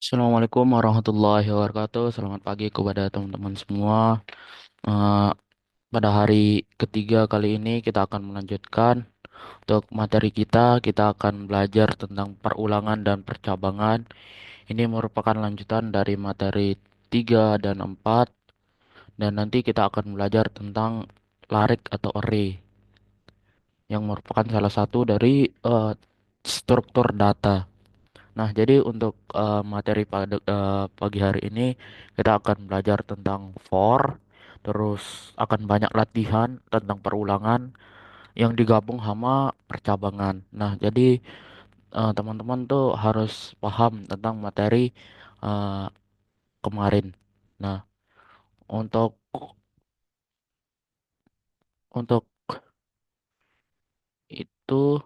Assalamualaikum warahmatullahi wabarakatuh. Selamat pagi kepada teman-teman semua. Eh, Pada hari ketiga kali ini kita akan melanjutkan untuk materi kita. Kita akan belajar tentang perulangan dan percabangan. Ini merupakan lanjutan dari materi 3 dan 4. Dan nanti kita akan belajar tentang larik atau array yang merupakan salah satu dari struktur data. Nah, jadi untuk materi pada pagi hari ini kita akan belajar tentang for, terus akan banyak latihan tentang perulangan yang digabung sama percabangan. Nah, jadi teman-teman tuh harus paham tentang materi eh, kemarin. Nah, untuk untuk itu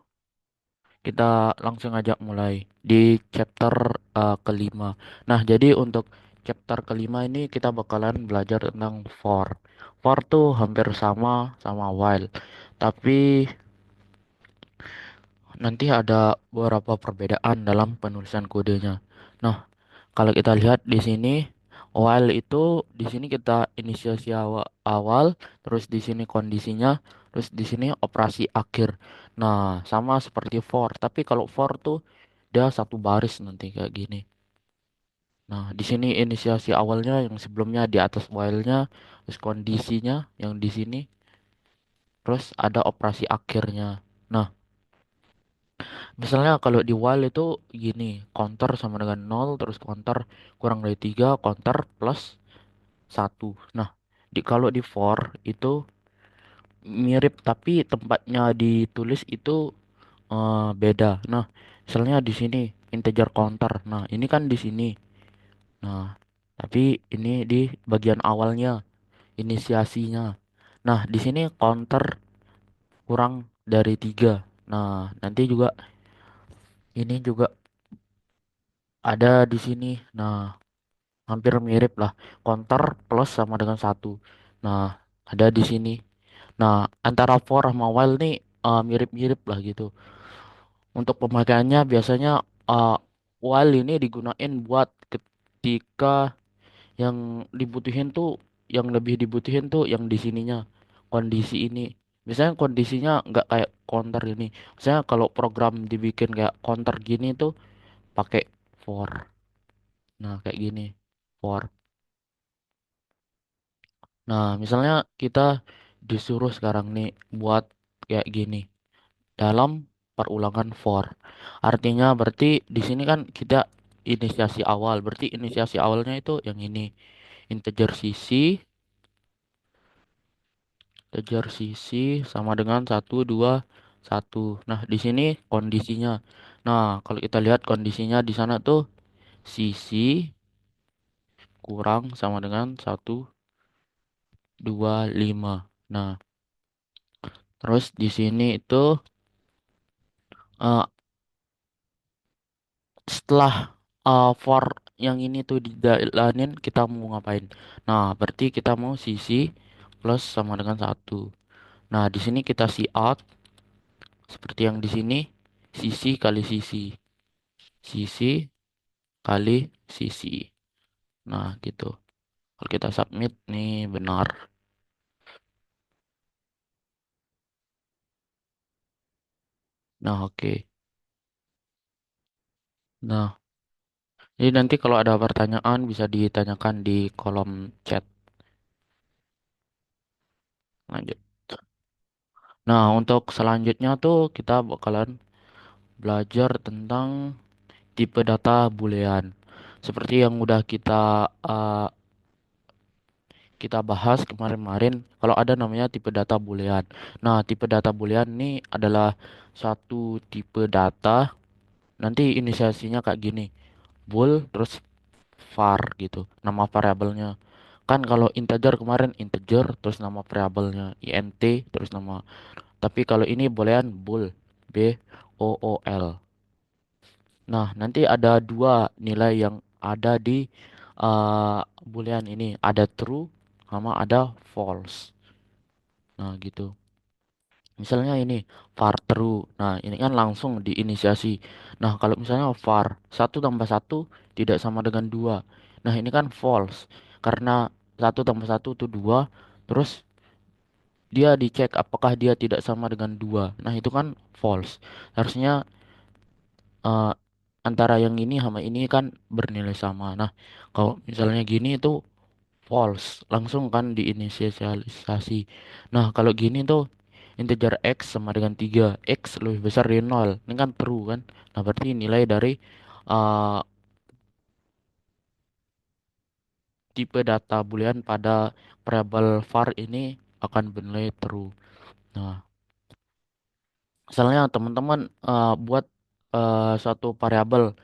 kita langsung aja mulai di chapter kelima. Nah, jadi untuk chapter kelima ini kita bakalan belajar tentang for. For tuh hampir sama while. Tapi nanti ada beberapa perbedaan dalam penulisan kodenya. Nah, kalau kita lihat di sini while itu di sini kita inisiasi awal, terus di sini kondisinya, terus di sini operasi akhir. Nah, sama seperti for, tapi kalau for tuh dia satu baris nanti kayak gini. Nah, di sini inisiasi awalnya yang sebelumnya di atas while-nya, terus kondisinya yang di sini, terus ada operasi akhirnya. Nah, misalnya kalau di while itu gini, counter sama dengan nol, terus counter kurang dari 3, counter plus satu. Nah, kalau di for itu mirip tapi tempatnya ditulis itu beda. Nah, misalnya di sini integer counter. Nah, ini kan di sini. Nah, tapi ini di bagian awalnya, inisiasinya. Nah, di sini counter kurang dari 3. Nah, nanti juga ini juga ada di sini. Nah, hampir mirip lah. Counter plus sama dengan satu. Nah, ada di sini. Nah, antara for sama while nih mirip-mirip lah gitu. Untuk pemakaiannya biasanya uh, while ini digunain buat ketika yang dibutuhin tuh yang lebih dibutuhin tuh yang di sininya kondisi ini. Misalnya kondisinya nggak kayak counter ini. Misalnya kalau program dibikin kayak counter gini tuh pakai for. Nah, kayak gini. For. Nah, misalnya kita disuruh sekarang nih buat kayak gini dalam perulangan for. Artinya berarti di sini kan kita inisiasi awal. Berarti inisiasi awalnya itu yang ini integer sisi kejar sisi sama dengan satu 2 1. Nah, di sini kondisinya. Nah, kalau kita lihat kondisinya di sana tuh sisi kurang sama dengan satu 2 5. Nah, terus di sini itu eh, setelah for yang ini tuh dijalanin kita mau ngapain? Nah, berarti kita mau sisi plus sama dengan satu. Nah, di sini kita see out seperti yang di sini sisi kali sisi. Sisi kali sisi. Nah, gitu. Kalau kita submit nih benar. Nah, oke. Nah, jadi nanti kalau ada pertanyaan bisa ditanyakan di kolom chat. Lanjut. Nah, untuk selanjutnya tuh kita bakalan belajar tentang tipe data Boolean. Seperti yang udah kita bahas kemarin-kemarin, kalau ada namanya tipe data Boolean. Nah, tipe data Boolean ini adalah satu tipe data. Nanti inisiasinya kayak gini. Bool terus var gitu nama variabelnya kan kalau integer kemarin integer terus nama variabelnya int terus nama tapi kalau ini boolean bool b o o l. Nah, nanti ada dua nilai yang ada di boolean ini, ada true sama ada false. Nah, gitu. Misalnya ini var true. Nah, ini kan langsung diinisiasi. Nah, kalau misalnya var satu tambah satu tidak sama dengan 2. Nah, ini kan false. Karena satu tambah satu itu 2. Terus dia dicek apakah dia tidak sama dengan 2. Nah, itu kan false. Harusnya eh, antara yang ini sama ini kan bernilai sama. Nah, kalau misalnya gini itu false. Langsung kan diinisialisasi. Nah, kalau gini tuh integer X sama dengan 3. X lebih besar dari 0. Ini kan true kan. Nah, berarti nilai dari uh, tipe data boolean pada variabel var ini akan bernilai true. Nah, misalnya teman-teman buat suatu variabel,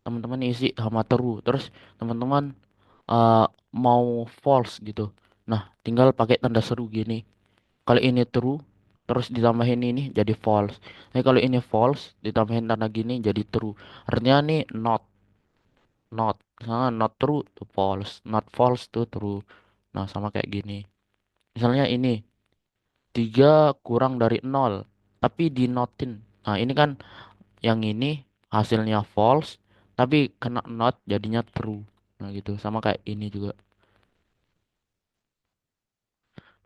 teman-teman isi sama true, terus teman-teman uh, mau false gitu. Nah, tinggal pakai tanda seru gini. Kalau ini true, terus ditambahin ini jadi false. Tapi kalau ini false, ditambahin tanda gini jadi true. Artinya nih not. Misalnya not true to false, not false to true. Nah, sama kayak gini. Misalnya ini 3 kurang dari 0, tapi dinotin. Nah, ini kan yang ini hasilnya false, tapi kena not jadinya true. Nah, gitu. Sama kayak ini juga.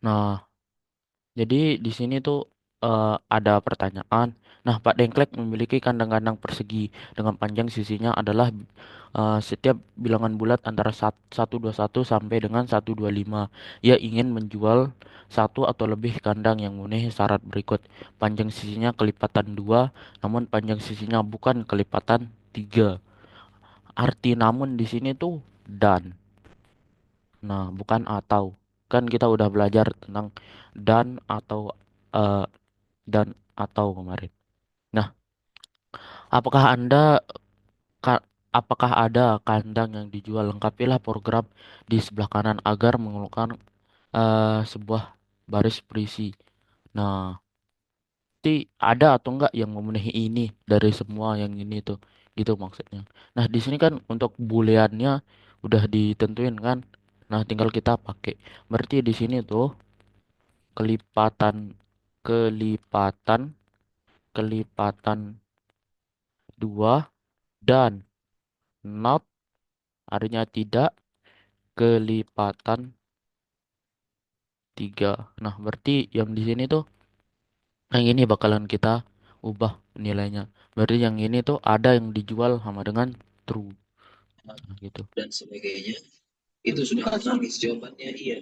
Nah, jadi di sini tuh ada pertanyaan. Nah, Pak Dengklek memiliki kandang-kandang persegi dengan panjang sisinya adalah setiap bilangan bulat antara 121 sampai dengan 125. Ia ingin menjual satu atau lebih kandang yang memenuhi syarat berikut. Panjang sisinya kelipatan 2, namun panjang sisinya bukan kelipatan 3. Arti namun di sini tuh dan. Nah, bukan atau. Kan kita udah belajar tentang dan atau eh, dan atau kemarin. Nah, apakah apakah ada kandang yang dijual? Lengkapilah program di sebelah kanan agar mengeluarkan sebuah baris berisi. Nah, nanti ada atau enggak yang memenuhi ini dari semua yang ini tuh, gitu maksudnya. Nah, di sini kan untuk booleannya udah ditentuin kan. Nah, tinggal kita pakai. Berarti di sini tuh kelipatan kelipatan kelipatan 2 dan not artinya tidak kelipatan 3. Nah, berarti yang di sini tuh yang ini bakalan kita ubah nilainya. Berarti yang ini tuh ada yang dijual sama dengan true. Nah, gitu. dan sebagainya, itu sudah otomatis jawabannya iya.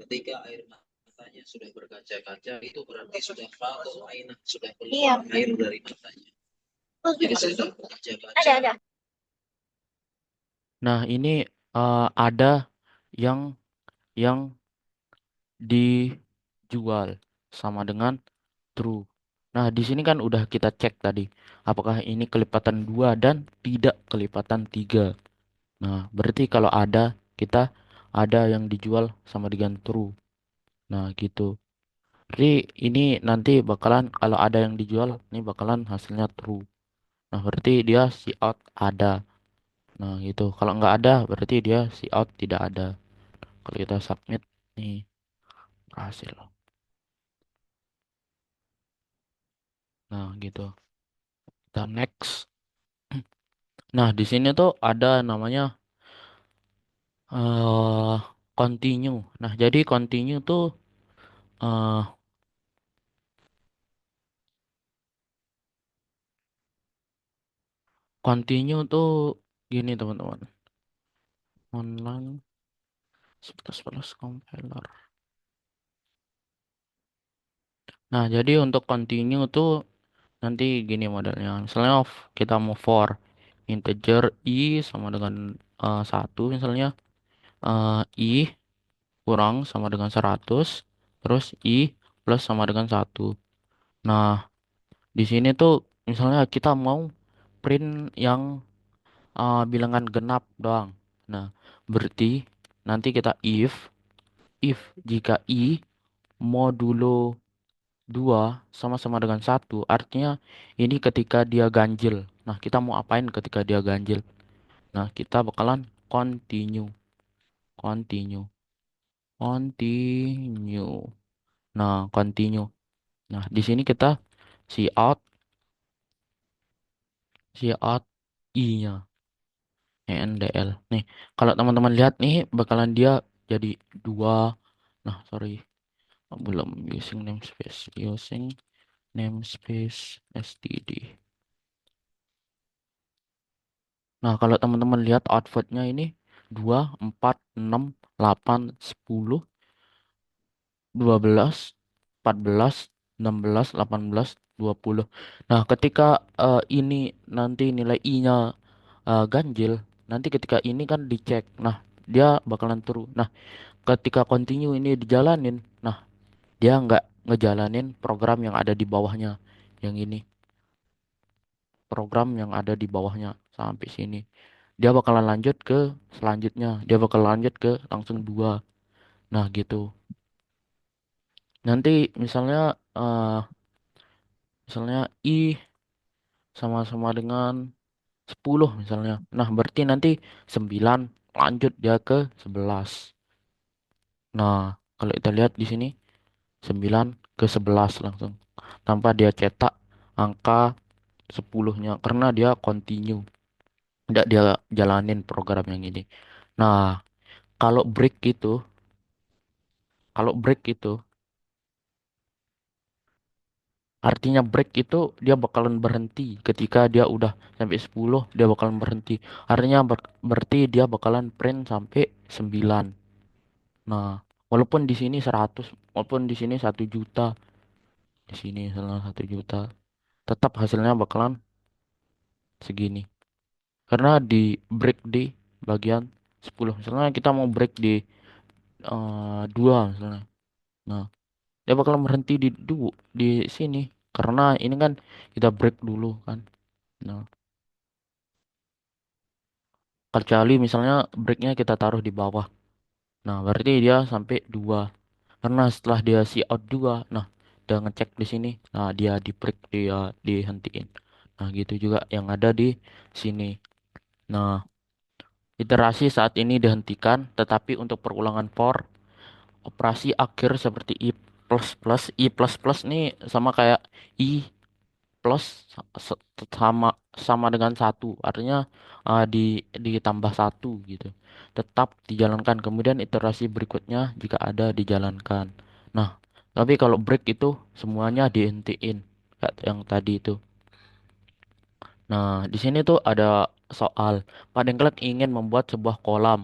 Ketika air matanya sudah berkaca-kaca, itu berarti sudah fado aina, sudah keluar air dari matanya. Jadi sudah berkaca-kaca. Ada. Nah, ini ada yang yang dijual sama dengan true. Nah, di sini kan udah kita cek tadi. Apakah ini kelipatan 2 dan tidak kelipatan 3. Nah, berarti kalau ada, kita ada yang dijual sama dengan true. Nah, gitu. Jadi ini nanti bakalan, kalau ada yang dijual, ini bakalan hasilnya true. Nah, berarti dia si out ada. Nah, gitu. Kalau nggak ada, berarti dia si out tidak ada. Kalau kita submit, nih, berhasil. Nah, gitu. Kita next. Nah, di sini tuh ada namanya eh continue. Nah, jadi continue tuh eh continue tuh gini teman-teman. Online plus compiler. Nah, jadi untuk continue tuh nanti gini modelnya. Misalnya kita mau for integer i sama dengan 1 misalnya i kurang sama dengan 100 terus i plus sama dengan 1. Nah, di sini tuh misalnya kita mau print yang bilangan genap doang. Nah, berarti nanti kita if jika i modulo 2 sama-sama dengan 1 artinya ini ketika dia ganjil. Nah, kita mau apain ketika dia ganjil? Nah, kita bakalan continue, continue, continue. Nah, continue. Nah, di sini kita cout, cout I-nya, ENDL. Nih, kalau teman-teman lihat nih, bakalan dia jadi dua. Nah, sorry, belum using namespace std. Nah, kalau teman-teman lihat outputnya ini 2 4 6 8 10 12 14 16 18 20. Nah, ketika ini nanti nilai i-nya ganjil, nanti ketika ini kan dicek. Nah, dia bakalan true. Nah, ketika continue ini dijalanin, nah dia nggak ngejalanin program yang ada di bawahnya. Yang ini, program yang ada di bawahnya sampai sini. Dia bakalan lanjut ke selanjutnya. Dia bakal lanjut ke langsung dua. Nah, gitu. Nanti misalnya misalnya i sama-sama dengan 10 misalnya. Nah, berarti nanti 9 lanjut dia ke 11. Nah, kalau kita lihat di sini 9 ke 11 langsung. Tanpa dia cetak angka 10-nya karena dia continue. Tidak dia jalanin program yang ini. Nah, kalau break itu, kalau break itu artinya break itu dia bakalan berhenti ketika dia udah sampai 10, dia bakalan berhenti. Artinya berarti dia bakalan print sampai 9. Nah, walaupun di sini 100, walaupun di sini 1 juta, di sini salah 1 juta, tetap hasilnya bakalan segini. Karena di break di bagian 10. Misalnya kita mau break di 2 misalnya. Nah, dia bakalan berhenti di sini karena ini kan kita break dulu kan. Nah, kecuali misalnya breaknya kita taruh di bawah. Nah, berarti dia sampai 2. Karena setelah dia see out 2, nah dia ngecek di sini. Nah, dia di break, dia dihentiin. Nah, gitu juga yang ada di sini. Nah, iterasi saat ini dihentikan, tetapi untuk perulangan for operasi akhir seperti i plus plus nih sama kayak i plus sama sama dengan satu, artinya ditambah satu gitu, tetap dijalankan, kemudian iterasi berikutnya jika ada dijalankan. Nah, tapi kalau break itu semuanya dihentiin kayak yang tadi itu. Nah, di sini tuh ada soal Pak Dengklek ingin membuat sebuah kolam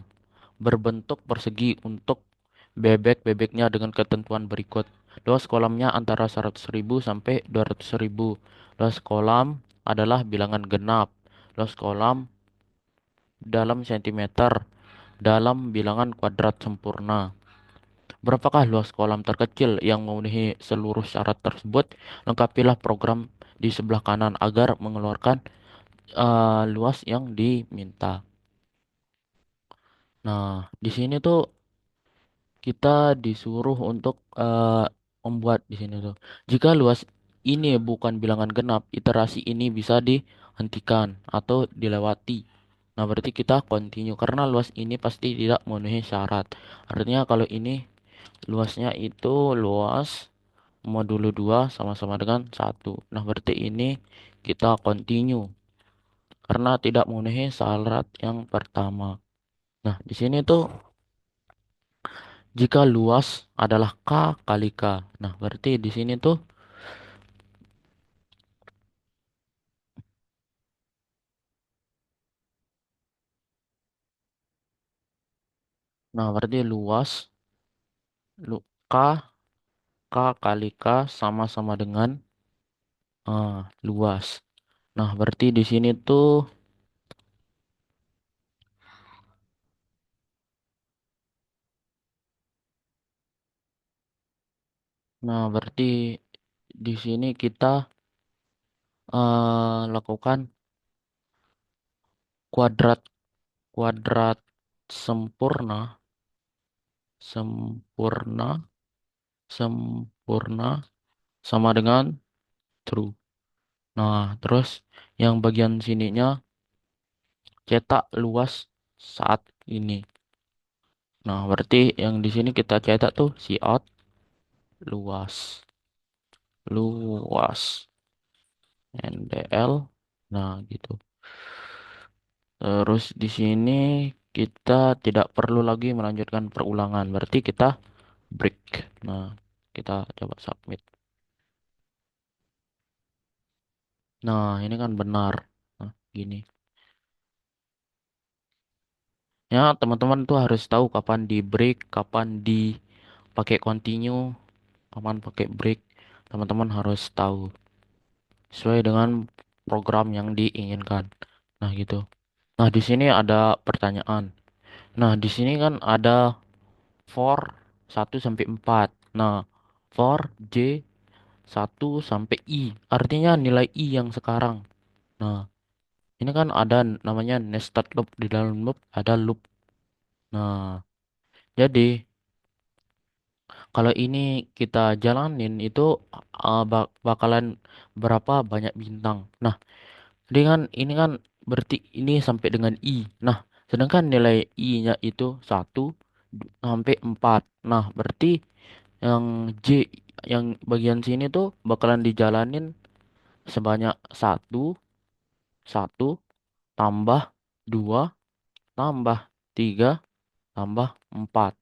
berbentuk persegi untuk bebek-bebeknya dengan ketentuan berikut. Luas kolamnya antara 100.000 sampai 200.000. Luas kolam adalah bilangan genap. Luas kolam dalam sentimeter dalam bilangan kuadrat sempurna. Berapakah luas kolam terkecil yang memenuhi seluruh syarat tersebut? Lengkapilah program di sebelah kanan agar mengeluarkan luas yang diminta. Nah, di sini tuh kita disuruh untuk membuat di sini tuh. Jika luas ini bukan bilangan genap, iterasi ini bisa dihentikan atau dilewati. Nah, berarti kita continue karena luas ini pasti tidak memenuhi syarat. Artinya kalau ini luasnya itu luas modulo 2 sama-sama dengan 1. Nah, berarti ini kita continue karena tidak memenuhi syarat yang pertama. Nah, di sini tuh jika luas adalah K kali K. Nah, berarti di sini tuh, nah berarti luas, K, K kali K sama-sama dengan luas. Nah, berarti di sini tuh, nah berarti di sini kita lakukan kuadrat kuadrat sempurna, sempurna, sempurna sama dengan true. Nah, terus yang bagian sininya cetak luas saat ini. Nah, berarti yang di sini kita cetak tuh si out luas. luas NDL. Nah, gitu. Terus di sini kita tidak perlu lagi melanjutkan perulangan. Berarti kita break. Nah, kita coba submit. Nah, ini kan benar. Nah, gini. Ya, teman-teman tuh harus tahu kapan di break, kapan dipakai continue, kapan pakai break. Teman-teman harus tahu sesuai dengan program yang diinginkan. Nah, gitu. Nah, di sini ada pertanyaan. Nah, di sini kan ada for 1 sampai 4. Nah, for J 1 sampai I. Artinya nilai I yang sekarang. Nah, ini kan ada namanya nested loop. Di dalam loop ada loop. Nah, jadi kalau ini kita jalanin itu bakalan berapa banyak bintang. Nah, dengan ini kan berarti ini sampai dengan I. Nah, sedangkan nilai I-nya itu 1 sampai 4. Nah, berarti yang J yang bagian sini tuh bakalan dijalanin sebanyak satu tambah 2 tambah 3 tambah 4.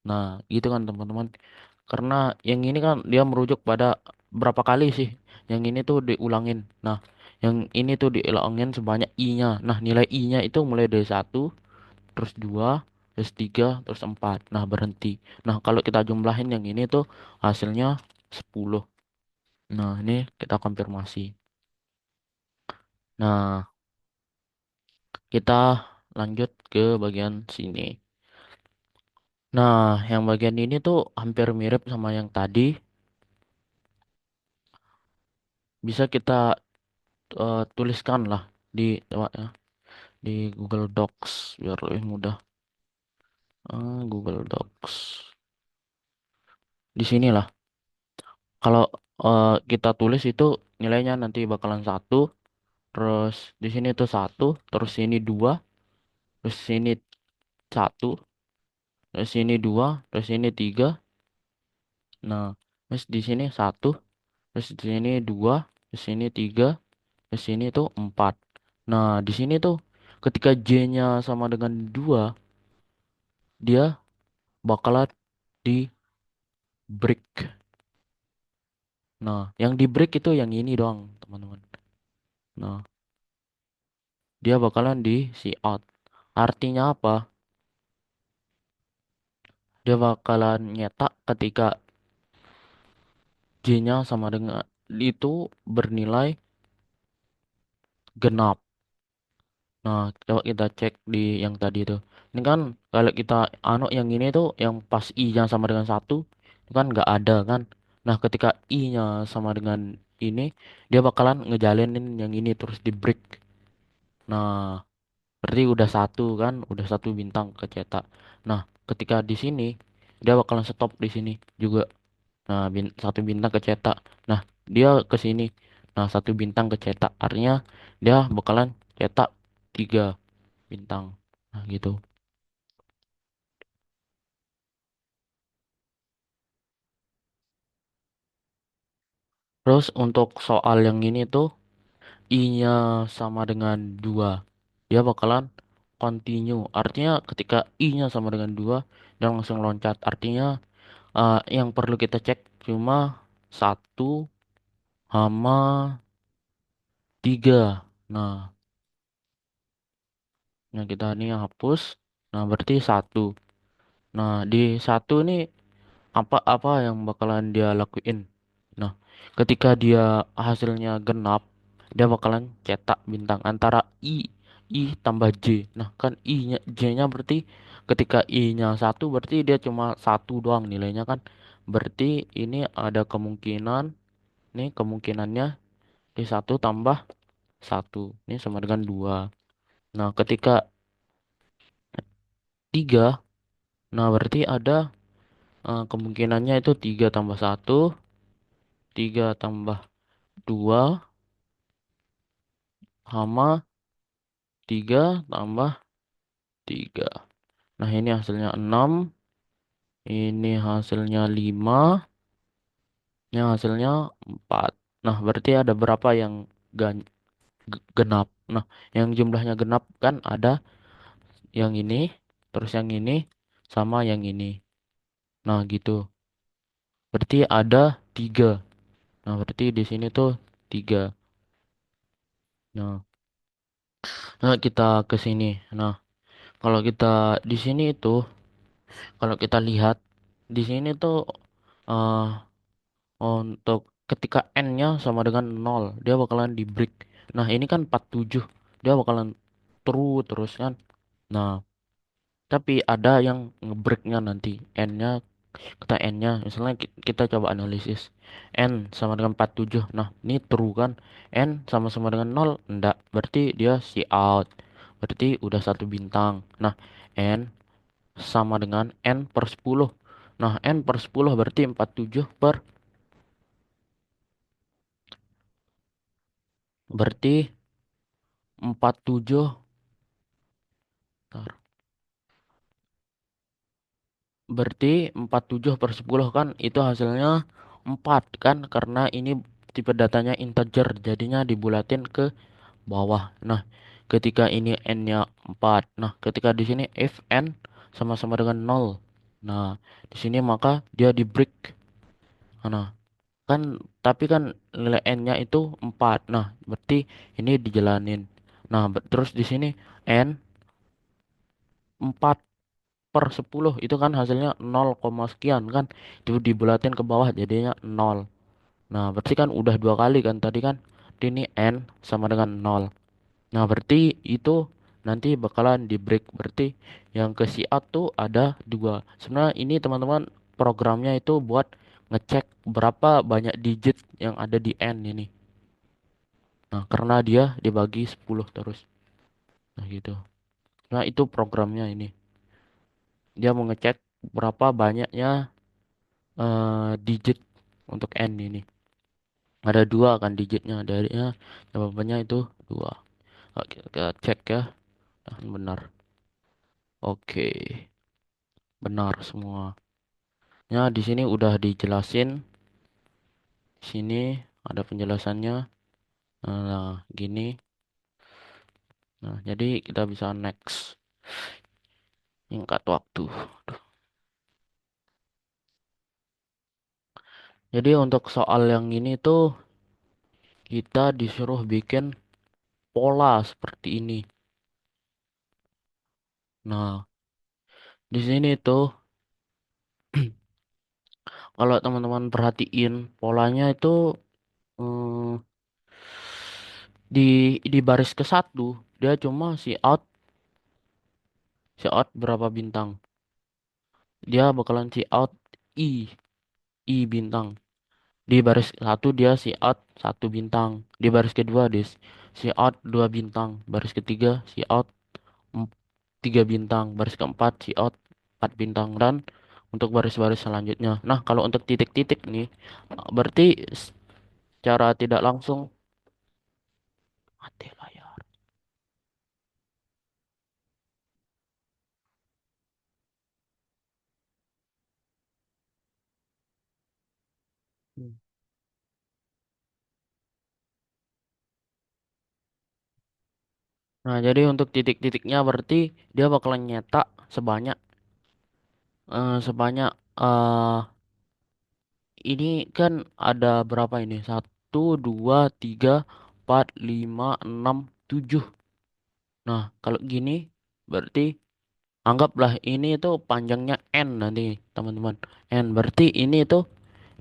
Nah, gitu kan teman-teman. Karena yang ini kan dia merujuk pada berapa kali sih. Yang ini tuh diulangin. Nah, yang ini tuh diulangin sebanyak I-nya. Nah, nilai I-nya itu mulai dari 1, terus 2, terus 3, terus 4. Nah, berhenti. Nah, kalau kita jumlahin yang ini tuh hasilnya 10. Nah, ini kita konfirmasi. Nah, kita lanjut ke bagian sini. Nah, yang bagian ini tuh hampir mirip sama yang tadi. Bisa kita tuliskan lah di coba ya, di Google Docs biar lebih mudah. Google Docs. Di sinilah. Kalau kita tulis itu nilainya nanti bakalan 1, terus di sini tuh 1, terus sini 2, terus sini 1, terus sini 2, terus sini 3. Nah, terus di sini 1, terus di sini 2, terus sini 3, terus sini tuh 4. Nah, di sini tuh ketika J-nya sama dengan 2, dia bakalan di break. Nah, yang di break itu yang ini doang, teman-teman. Nah, dia bakalan di see out. Artinya apa? Dia bakalan nyetak ketika J-nya sama dengan itu bernilai genap. Nah, coba kita cek di yang tadi tuh. Ini kan kalau kita yang ini tuh yang pas I-nya sama dengan 1 itu kan nggak ada kan. Nah, ketika I-nya sama dengan ini dia bakalan ngejalanin yang ini terus di break. Nah, berarti udah 1 kan, udah 1 bintang kecetak. Nah, ketika di sini dia bakalan stop di sini juga. Nah, 1 bintang kecetak. Nah, dia ke sini. Nah, 1 bintang kecetak. Artinya dia bakalan cetak 3 bintang. Nah, gitu. Terus untuk soal yang ini tuh I-nya sama dengan 2. Dia bakalan continue. Artinya ketika I-nya sama dengan 2 dia langsung loncat. Artinya yang perlu kita cek cuma 1 sama 3. Nah, kita ini hapus. Nah, berarti 1. Nah, di 1 ini apa yang bakalan dia lakuin? Nah, ketika dia hasilnya genap, dia bakalan cetak bintang antara I tambah J. Nah, kan J-nya berarti ketika I-nya 1 berarti dia cuma 1 doang nilainya kan. Berarti ini ada kemungkinan, nih kemungkinannya di 1 tambah 1. Ini sama dengan 2. Nah, ketika 3, nah berarti ada kemungkinannya itu 3 tambah 1, 3 tambah 2, sama 3 tambah 3. Nah, ini hasilnya 6. Ini hasilnya 5. Yang hasilnya 4. Nah, berarti ada berapa yang genap? Nah, yang jumlahnya genap kan ada yang ini, terus yang ini, sama yang ini. Nah, gitu. Berarti ada 3. Nah, berarti di sini tuh 3. Nah, kita ke sini. Nah, kalau kita di sini itu, kalau kita lihat di sini tuh eh untuk ketika n-nya sama dengan 0, dia bakalan di break. Nah, ini kan 47. Dia bakalan true terus kan. Nah, tapi ada yang ngebreaknya nanti. N-nya, kita N-nya, misalnya kita coba analisis. N sama dengan 47. Nah, ini true kan. N sama-sama dengan 0. Enggak. Berarti dia see out. Berarti udah 1 bintang. Nah, N sama dengan N per 10. Nah, N per 10 berarti 47 per, berarti 47. Bentar. Berarti 47 per 10 kan itu hasilnya 4 kan, karena ini tipe datanya integer jadinya dibulatin ke bawah. Nah, ketika ini n-nya 4. Nah, ketika di sini if n sama-sama dengan 0. Nah, di sini maka dia di break. Nah, kan tapi kan nilai n-nya itu 4. Nah, berarti ini dijalanin. Nah, terus di sini n 4 per 10 itu kan hasilnya 0, sekian kan, itu dibulatin ke bawah jadinya 0. Nah, berarti kan udah 2 kali kan tadi kan. Ini n sama dengan 0. Nah, berarti itu nanti bakalan di break. Berarti yang ke si A tuh ada 2. Sebenarnya ini teman-teman programnya itu buat ngecek berapa banyak digit yang ada di n ini. Nah, karena dia dibagi 10 terus. Nah, gitu. Nah, itu programnya ini. Dia mau ngecek berapa banyaknya digit untuk n ini. Ada 2 kan digitnya, darinya jawabannya itu 2. Oke, kita cek ya. Nah, benar. Oke, benar semua. Ya, di sini udah dijelasin. Di sini ada penjelasannya. Nah, gini. Nah, jadi kita bisa next. Singkat waktu. Jadi untuk soal yang ini tuh kita disuruh bikin pola seperti ini. Nah, di sini tuh kalau teman-teman perhatiin polanya itu, hmm, di baris ke satu dia cuma si out berapa bintang, dia bakalan si out i i bintang. Di baris satu dia si out 1 bintang, di baris kedua dia si out 2 bintang, baris ketiga si out 3 bintang, baris keempat si out 4 bintang, dan untuk baris-baris selanjutnya. Nah, kalau untuk titik-titik nih berarti secara tidak langsung mati layar. Hmm. Nah, jadi untuk titik-titiknya berarti dia bakalan nyetak sebanyak sebanyak ini kan ada berapa ini? 1, 2, 3, 4, 5, 6, 7. Nah, kalau gini berarti anggaplah ini itu panjangnya n nanti, teman-teman. N berarti ini itu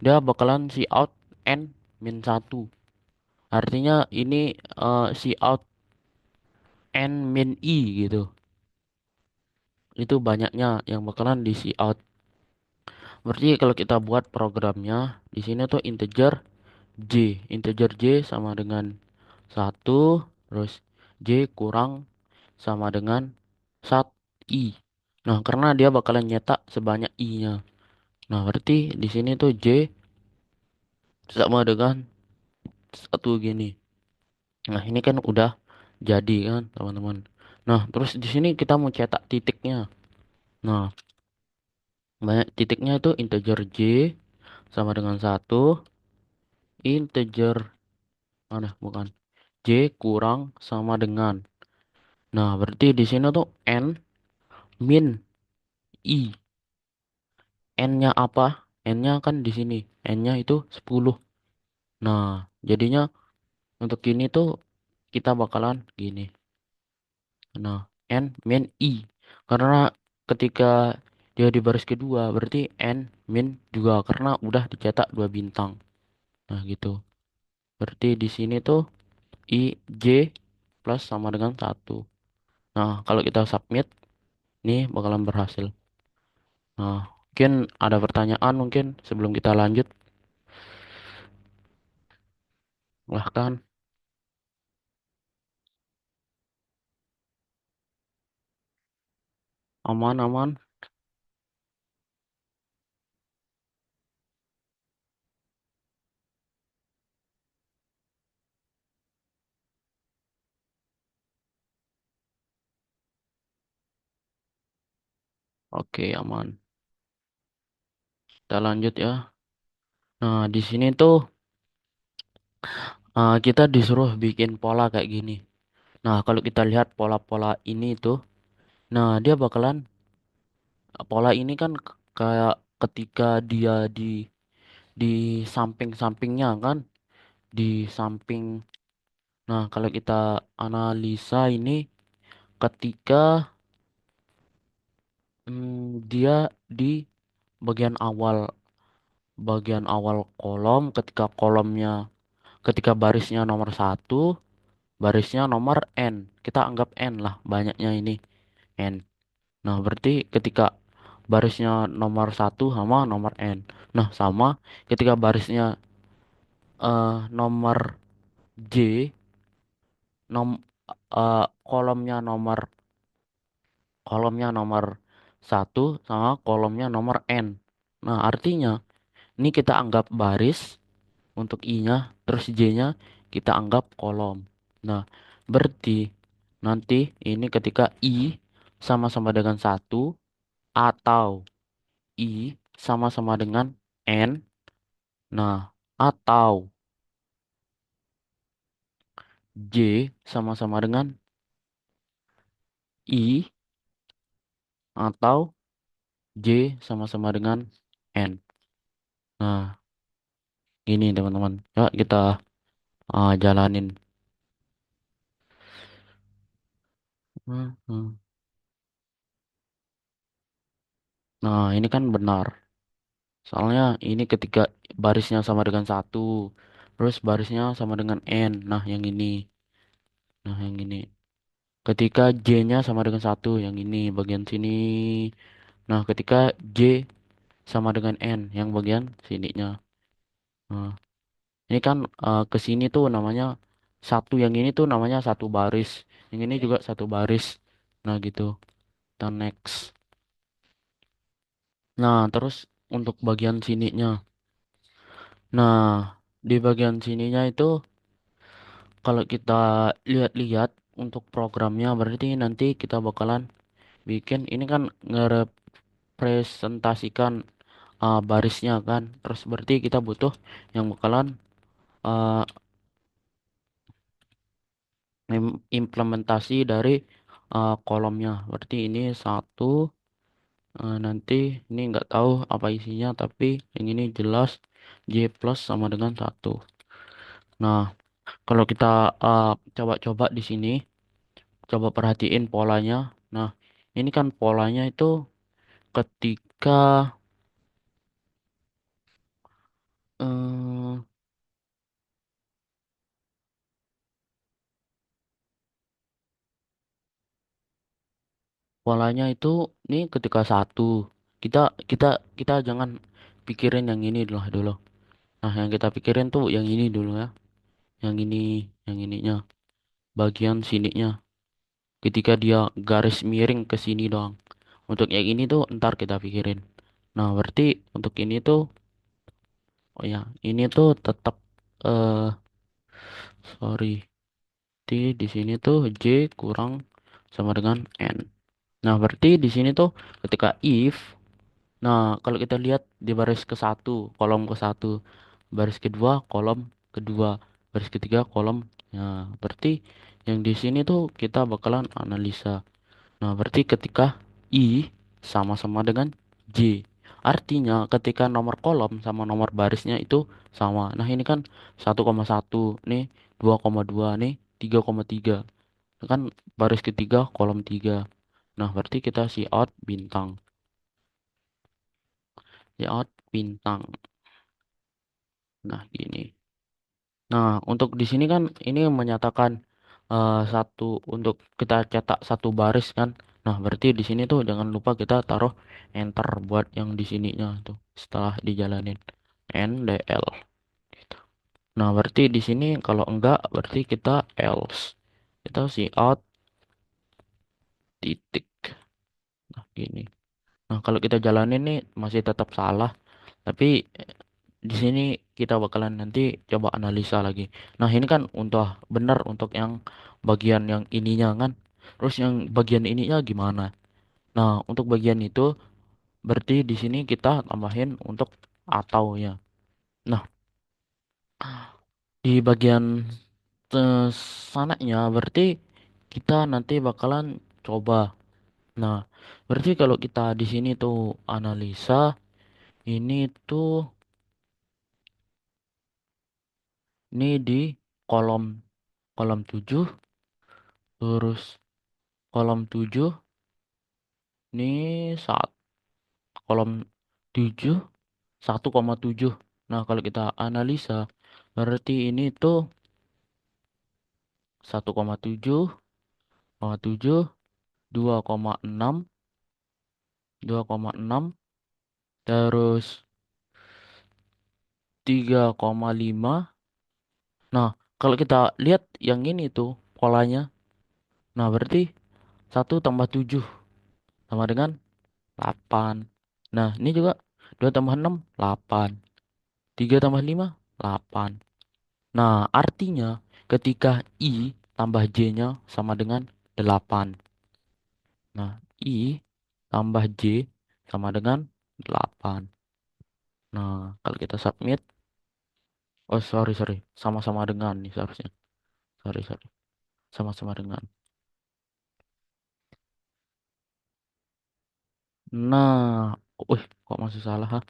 dia bakalan si out n min 1. Artinya ini si out n min i gitu. Itu banyaknya yang bakalan di si out. Berarti kalau kita buat programnya di sini tuh integer j sama dengan 1, terus j kurang sama dengan 1 i. Nah, karena dia bakalan nyetak sebanyak i-nya. Nah, berarti di sini tuh j sama dengan 1 gini. Nah, ini kan udah jadi kan, teman-teman. Nah, terus di sini kita mau cetak titiknya. Nah, banyak titiknya itu integer j sama dengan 1. integer mana bukan J kurang sama dengan. Nah, berarti di sini tuh N min I. N-nya apa? N-nya kan di sini. N-nya itu 10. Nah, jadinya untuk ini tuh kita bakalan gini. Nah, N min I. Karena ketika dia di baris kedua, berarti N min juga karena udah dicetak 2 bintang. Nah, gitu. Berarti di sini tuh I J plus sama dengan 1. Nah, kalau kita submit, ini bakalan berhasil. Nah, mungkin ada pertanyaan mungkin sebelum kita lanjut. Silahkan. Aman, aman. Oke, aman. Kita lanjut ya. Nah, di sini tuh kita disuruh bikin pola kayak gini. Nah, kalau kita lihat pola-pola ini tuh, nah dia bakalan pola ini kan kayak ketika dia di samping-sampingnya kan, di samping. Nah, kalau kita analisa ini ketika dia di bagian awal kolom, ketika barisnya nomor 1, barisnya nomor n, kita anggap n lah banyaknya ini n. Nah, berarti ketika barisnya nomor 1 sama nomor n. Nah, sama ketika barisnya nomor J, nom kolomnya nomor 1 sama kolomnya nomor n. Nah, artinya ini kita anggap baris untuk I-nya, terus J-nya kita anggap kolom. Nah, berarti nanti ini ketika I sama-sama dengan 1 atau I sama-sama dengan N, nah, atau J sama-sama dengan I, atau J sama-sama dengan N. Nah, ini teman-teman. Ya, kita jalanin. Hmm, hmm. Nah, ini kan benar. Soalnya ini ketika barisnya sama dengan 1, terus barisnya sama dengan N. Nah, yang ini. Nah, yang ini. Ketika J-nya sama dengan 1, yang ini bagian sini. Nah, ketika J sama dengan N, yang bagian sininya. Nah, ini kan ke sini tuh namanya satu, yang ini tuh namanya satu baris. Yang ini juga satu baris. Nah, gitu. Kita next. Nah, terus untuk bagian sininya. Nah, di bagian sininya itu kalau kita lihat-lihat untuk programnya berarti nanti kita bakalan bikin ini kan ngerepresentasikan barisnya kan. Terus berarti kita butuh yang bakalan uh, implementasi dari kolomnya. Berarti ini satu, nanti ini nggak tahu apa isinya tapi yang ini jelas J plus sama dengan 1. Nah, kalau kita coba-coba di sini, coba perhatiin polanya. Nah, ini kan polanya itu ketika eh, polanya itu nih ketika 1, kita kita kita jangan pikirin yang ini dulu. Nah, yang kita pikirin tuh yang ini dulu ya. Yang ini, yang ininya, bagian sininya. Ketika dia garis miring ke sini doang. Untuk yang ini tuh ntar kita pikirin. Nah, berarti untuk ini tuh, oh ya, ini tuh tetap eh sorry, di sini tuh J kurang sama dengan N. Nah, berarti di sini tuh ketika if, nah kalau kita lihat di baris ke satu, kolom ke satu, baris kedua, kolom kedua, baris ketiga kolom. Nah, berarti yang di sini tuh kita bakalan analisa. Nah, berarti ketika I sama-sama dengan J. Artinya ketika nomor kolom sama nomor barisnya itu sama. Nah, ini kan 1,1 nih, 2,2 nih, 3,3. Itu kan baris ketiga kolom 3. Nah, berarti kita si out bintang. Si out bintang. Nah, gini. Nah, untuk di sini kan ini menyatakan satu untuk kita cetak satu baris kan. Nah, berarti di sini tuh jangan lupa kita taruh enter buat yang di sininya tuh setelah dijalanin NDL. Nah, berarti di sini kalau enggak berarti kita else. Kita si out titik. Nah, gini. Nah, kalau kita jalanin nih masih tetap salah, tapi di sini kita bakalan nanti coba analisa lagi. Nah, ini kan untuk benar untuk yang bagian yang ininya kan. Terus yang bagian ininya gimana? Nah, untuk bagian itu berarti di sini kita tambahin untuk atau ya. Nah, di bagian eh, sananya berarti kita nanti bakalan coba. Nah, berarti kalau kita di sini tuh analisa ini tuh ini di kolom kolom 7 terus kolom 7 ini saat kolom 7 1,7. Nah, kalau kita analisa berarti ini tuh 1,7, 7, 2,6, 2,6, terus 3,5. Nah, kalau kita lihat yang ini tuh polanya. Nah, berarti 1 tambah 7 sama dengan 8. Nah, ini juga 2 tambah 6 8. 3 tambah 5 8. Nah, artinya ketika I tambah J-nya sama dengan 8. Nah, I tambah J sama dengan 8. Nah, kalau kita submit, oh sorry, sorry. Sama-sama dengan nih seharusnya. Sorry, sorry. Sama-sama dengan. Nah, kok masih salah, ha?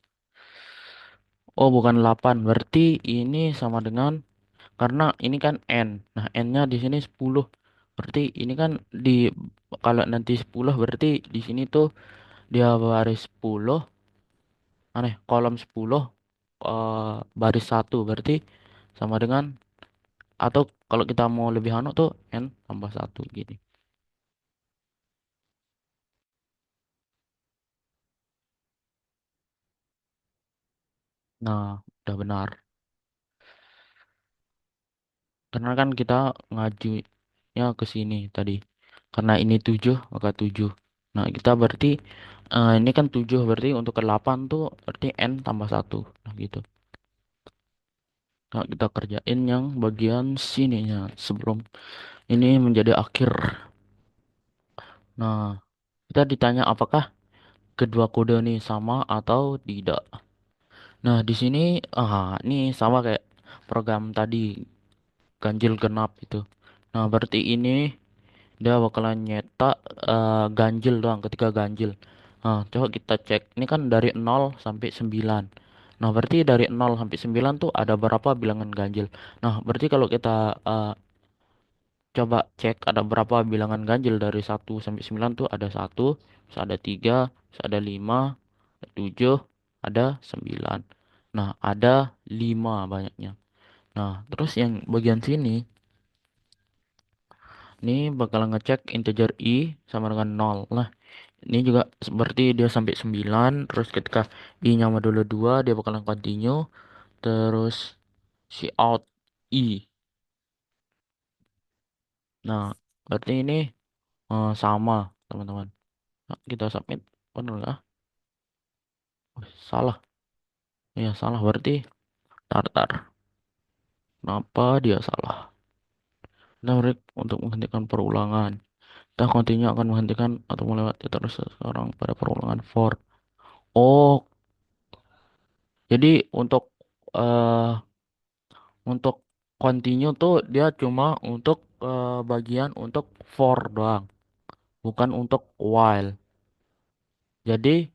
Oh, bukan 8. Berarti ini sama dengan, karena ini kan N. Nah, N-nya di sini 10. Berarti ini kan di, kalau nanti 10 berarti di sini tuh dia baris 10, aneh, kolom 10 baris 1 berarti sama dengan, atau kalau kita mau lebih anu tuh N tambah 1 gini. Nah, udah benar. Karena kan kita ngajunya ke sini tadi. Karena ini 7 maka 7. Nah, kita berarti ini kan 7 berarti untuk ke 8 tuh berarti N tambah 1. Nah, gitu. Nah, kita kerjain yang bagian sininya sebelum ini menjadi akhir. Nah, kita ditanya apakah kedua kode ini sama atau tidak. Nah, di sini ini sama kayak program tadi ganjil genap itu. Nah, berarti ini dia bakalan nyetak ganjil doang ketika ganjil. Nah, coba kita cek. Ini kan dari 0 sampai 9. Nah, berarti dari 0 sampai 9 tuh ada berapa bilangan ganjil. Nah, berarti kalau kita coba cek ada berapa bilangan ganjil dari 1 sampai 9 tuh ada 1, terus ada 3, terus ada 5, 7, ada 9. Nah, ada 5 banyaknya. Nah, terus yang bagian sini ini bakal ngecek integer i sama dengan 0. Nah, ini juga seperti dia sampai 9, terus ketika i-nya modulo 2 dia bakalan continue, terus si out i. Nah, berarti ini sama, teman-teman. Nah, kita submit. Benar nggak? Salah. Ya, salah berarti. Tar. Kenapa dia salah? Kita break untuk menghentikan perulangan. Kita continue akan menghentikan atau melewati terus sekarang pada perulangan for. Oh, jadi untuk eh untuk continue tuh dia cuma untuk bagian untuk for doang, bukan untuk while. Jadi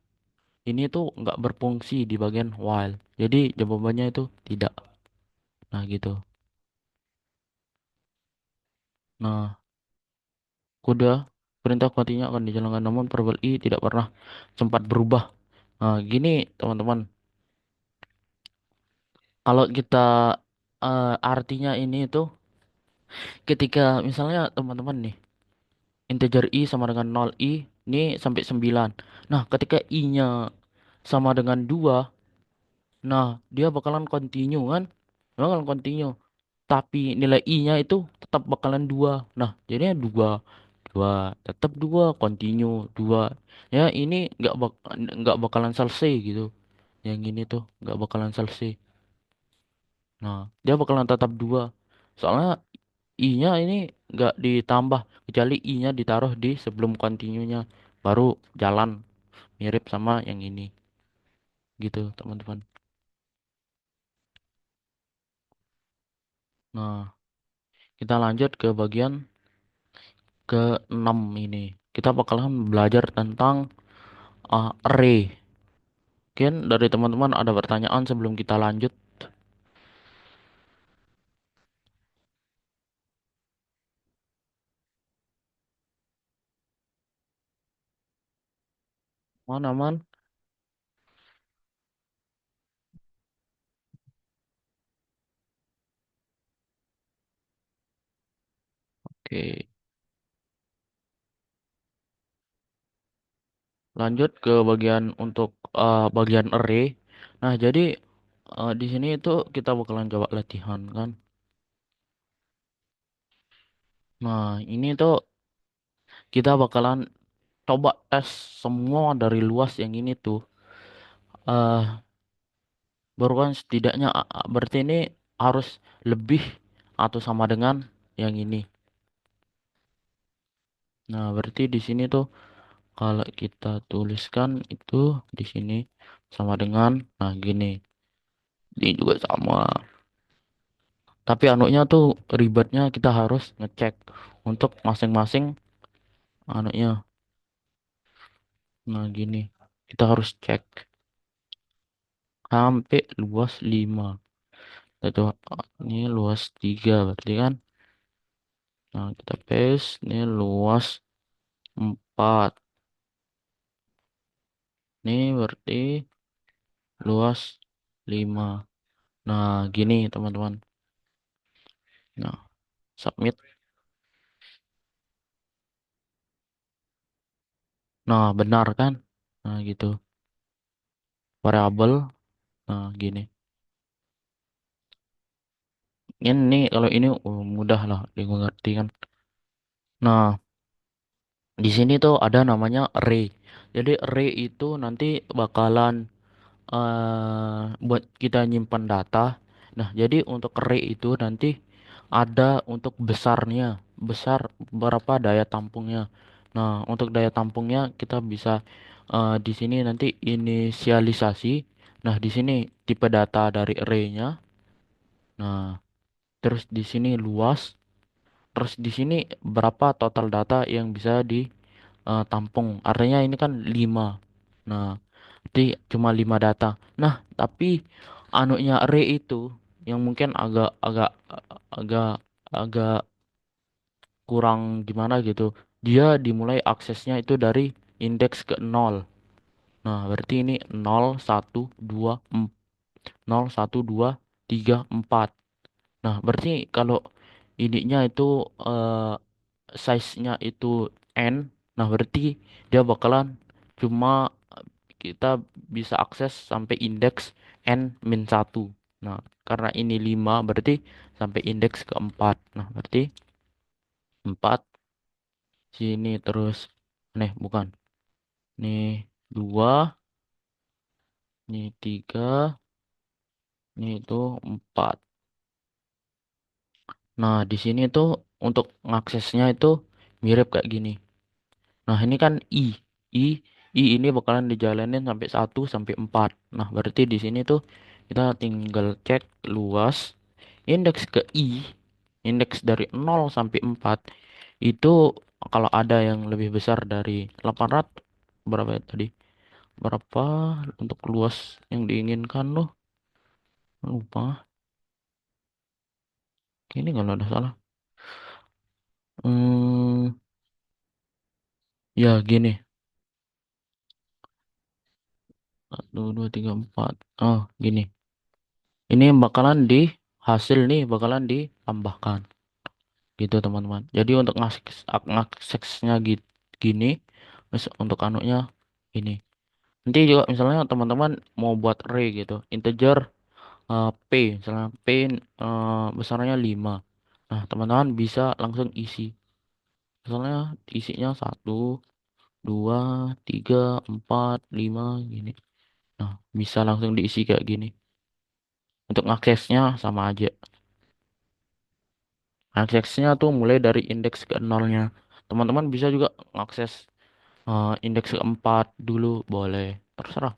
ini tuh nggak berfungsi di bagian while. Jadi jawabannya itu tidak. Nah gitu. Nah, kuda perintah continue akan dijalankan namun verbal i tidak pernah sempat berubah. Nah, gini teman-teman. Kalau kita artinya ini itu ketika misalnya teman-teman nih integer i sama dengan 0 i ini sampai 9. Nah, ketika i-nya sama dengan 2, nah dia bakalan continue kan? Dia bakalan continue. Tapi nilai i-nya itu tetap bakalan 2. Nah, jadinya 2 2 tetap 2 continue 2. Ya, ini nggak bakalan selesai gitu. Yang ini tuh nggak bakalan selesai. Nah, dia bakalan tetap 2. Soalnya i-nya ini nggak ditambah kecuali i-nya ditaruh di sebelum continue-nya baru jalan mirip sama yang ini gitu teman-teman. Nah, kita lanjut ke bagian ke-6 ini. Kita bakalan belajar tentang array. Mungkin dari teman-teman ada pertanyaan sebelum kita lanjut. Mana man? Oke, lanjut ke bagian untuk bagian array. Nah, jadi di sini itu kita bakalan coba latihan kan. Nah, ini tuh kita bakalan coba tes semua dari luas yang ini tuh. eh Baru kan setidaknya berarti ini harus lebih atau sama dengan yang ini. Nah, berarti di sini tuh kalau kita tuliskan itu di sini sama dengan nah gini. Ini juga sama. Tapi anunya tuh ribetnya kita harus ngecek untuk masing-masing anunya. Nah, gini. Kita harus cek sampai luas 5. Itu ini luas 3 berarti kan. Nah, kita paste ini luas 4. Ini berarti luas 5. Nah, gini teman-teman. Nah, submit. Nah, benar kan? Nah, gitu. Variabel. Nah, gini. Ini kalau ini mudah lah dimengerti kan. Nah, di sini tuh ada namanya array. Jadi array itu nanti bakalan buat kita nyimpan data. Nah, jadi untuk array itu nanti ada untuk besarnya, besar berapa daya tampungnya. Nah, untuk daya tampungnya kita bisa di sini nanti inisialisasi. Nah, di sini tipe data dari array-nya. Nah, terus di sini luas. Terus di sini berapa total data yang bisa ditampung. Artinya ini kan 5. Nah, jadi cuma 5 data. Nah, tapi anunya array itu yang mungkin agak agak agak agak kurang gimana gitu. Dia dimulai aksesnya itu dari indeks ke 0. Nah, berarti ini 0 1 2 0 1 2 3 4. Nah, berarti kalau ininya itu eh, size-nya itu n, nah berarti dia bakalan cuma kita bisa akses sampai indeks n-1. Nah, karena ini 5 berarti sampai indeks keempat. Nah, berarti 4 sini terus nih bukan. Nih 2, nih 3, nih itu 4. Nah, di sini tuh untuk ngaksesnya itu mirip kayak gini. Nah, ini kan I. I ini bakalan dijalanin sampai 1 sampai 4. Nah, berarti di sini tuh kita tinggal cek luas. indeks ke I, indeks dari 0 sampai 4 itu kalau ada yang lebih besar dari 800 berapa ya tadi? Berapa untuk luas yang diinginkan loh? Lupa. Ini kalau ada salah. Hmm, ya gini. Satu, dua, tiga, empat. Oh, gini. Ini bakalan di hasil nih bakalan ditambahkan gitu teman-teman. Jadi untuk ngaksesnya gini, terus untuk anunya ini. Nanti juga misalnya teman-teman mau buat array gitu, integer p, misalnya p besarnya 5. Nah, teman-teman bisa langsung isi. Misalnya isinya 1, 2, 3, 4, 5 gini. Nah, bisa langsung diisi kayak gini. Untuk aksesnya sama aja. Aksesnya tuh mulai dari indeks ke nolnya. Teman-teman bisa juga akses indeks keempat dulu boleh. Terserah.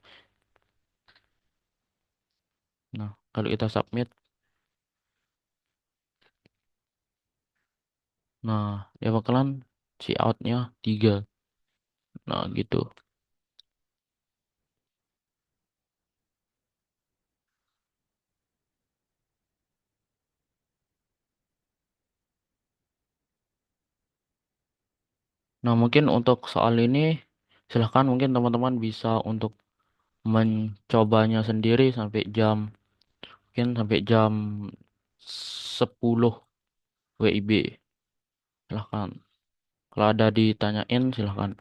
Nah, kalau kita submit, nah dia bakalan si outnya 3. Nah, gitu. Nah, mungkin untuk soal ini silahkan mungkin teman-teman bisa untuk mencobanya sendiri sampai jam mungkin sampai jam 10 WIB. Silahkan. Kalau ada ditanyain silahkan.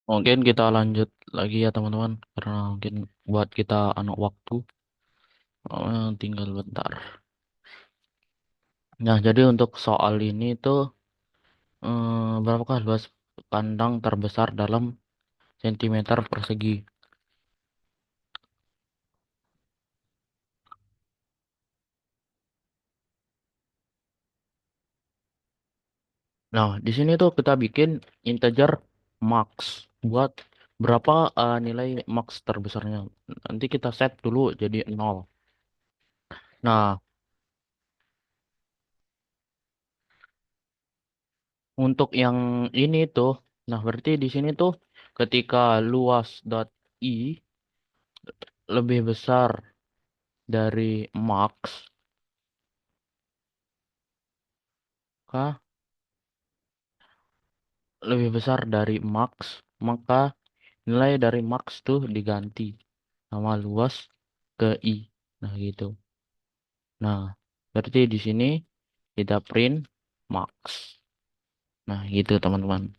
Mungkin kita lanjut lagi ya teman-teman, karena mungkin buat kita anak waktu, tinggal bentar. Nah, jadi untuk soal ini tuh, berapakah luas kandang terbesar dalam sentimeter persegi? Nah, di sini tuh kita bikin integer max buat berapa nilai max terbesarnya. Nanti kita set dulu jadi 0. Nah, untuk yang ini tuh, nah berarti di sini tuh ketika luas dot i lebih besar dari max, kah lebih besar dari max, maka nilai dari max tuh diganti sama luas ke i. Nah, gitu. Nah, berarti di sini kita print max. Nah, gitu teman-teman.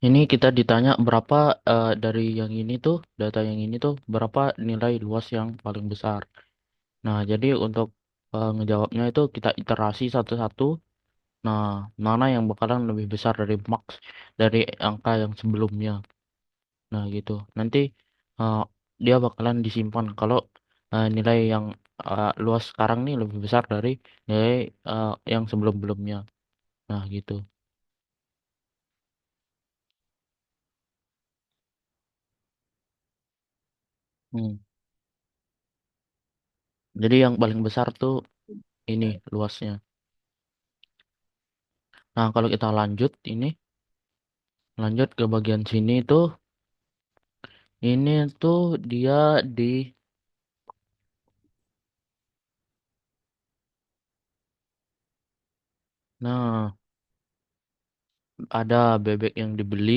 Ini kita ditanya berapa dari yang ini tuh, data yang ini tuh, berapa nilai luas yang paling besar. Nah, jadi untuk ngejawabnya itu kita iterasi satu-satu. Nah, mana yang bakalan lebih besar dari max dari angka yang sebelumnya. Nah, gitu. Nanti eh, dia bakalan disimpan kalau nilai yang luas sekarang nih lebih besar dari nilai yang sebelum-belumnya. Nah, gitu. Hmm. Jadi yang paling besar tuh ini luasnya. Nah, kalau kita lanjut ini, lanjut ke bagian sini tuh, ini tuh dia di, nah, ada bebek yang dibeli.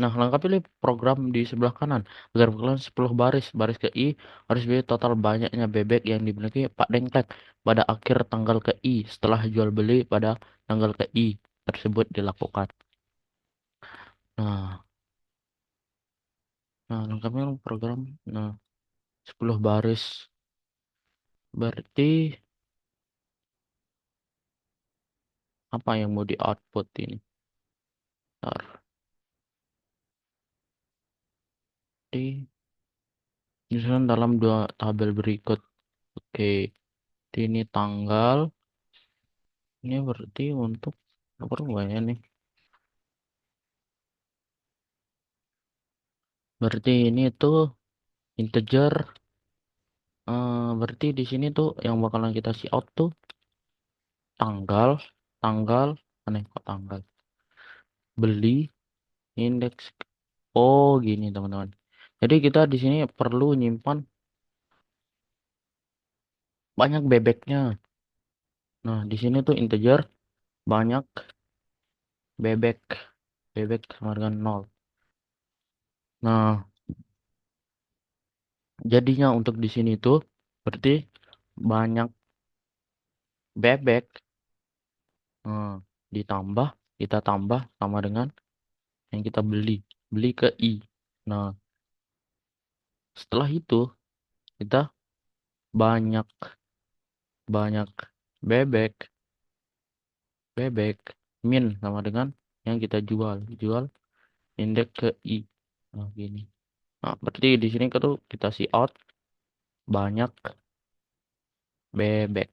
Nah, lengkapi program di sebelah kanan agar bakalan 10 baris. Baris ke I harus beli total banyaknya bebek yang dimiliki Pak Dengklek pada akhir tanggal ke I setelah jual beli pada tanggal ke I tersebut dilakukan. Nah, lengkapnya program. Nah, 10 baris. Berarti apa yang mau di output ini? Ntar. Di Disusun dalam dua tabel berikut. Oke, ini tanggal. Ini berarti untuk apa ya nih? Berarti ini tuh integer. Berarti di sini tuh yang bakalan kita see out tuh tanggal, tanggal, aneh kok tanggal. Beli indeks. Oh, gini teman-teman. Jadi kita di sini perlu nyimpan banyak bebeknya. Nah, di sini tuh integer banyak bebek. Bebek sama dengan 0. Nah, jadinya untuk di sini tuh berarti banyak bebek eh, ditambah kita tambah sama dengan yang kita beli beli ke i. Nah, setelah itu kita banyak banyak bebek bebek min sama dengan yang kita jual indeks ke i. Nah, gini. Nah, berarti di sini kita see out banyak bebek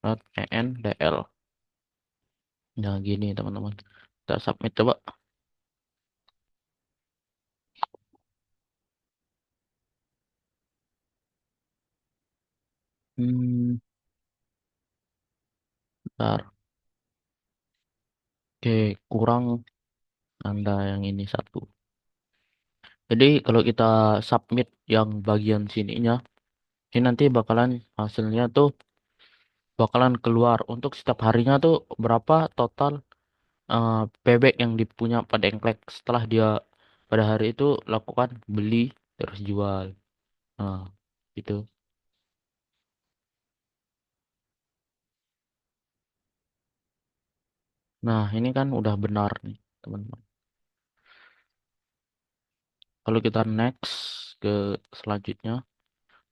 dot endl. Nah, gini teman-teman. Kita submit coba. Hmm, bentar. Oke, kurang tanda yang ini satu. Jadi kalau kita submit yang bagian sininya, ini nanti bakalan hasilnya tuh bakalan keluar untuk setiap harinya tuh berapa total eh, bebek yang dipunya pada engklek setelah dia pada hari itu lakukan beli terus jual. Nah, itu. Nah, ini kan udah benar nih, teman-teman. Kalau kita next ke selanjutnya.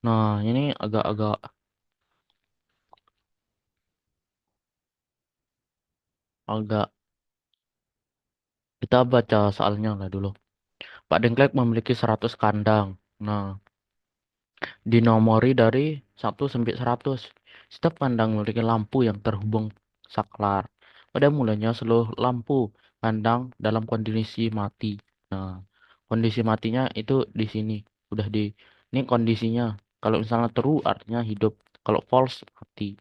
Nah, ini agak-agak agak kita baca soalnya lah dulu. Pak Dengklek memiliki 100 kandang. Nah, dinomori dari 1 sampai 100. Setiap kandang memiliki lampu yang terhubung saklar. Pada mulanya seluruh lampu kandang dalam kondisi mati. Nah, kondisi matinya itu di sini. Udah di ini kondisinya. Kalau misalnya true artinya hidup. Kalau false mati.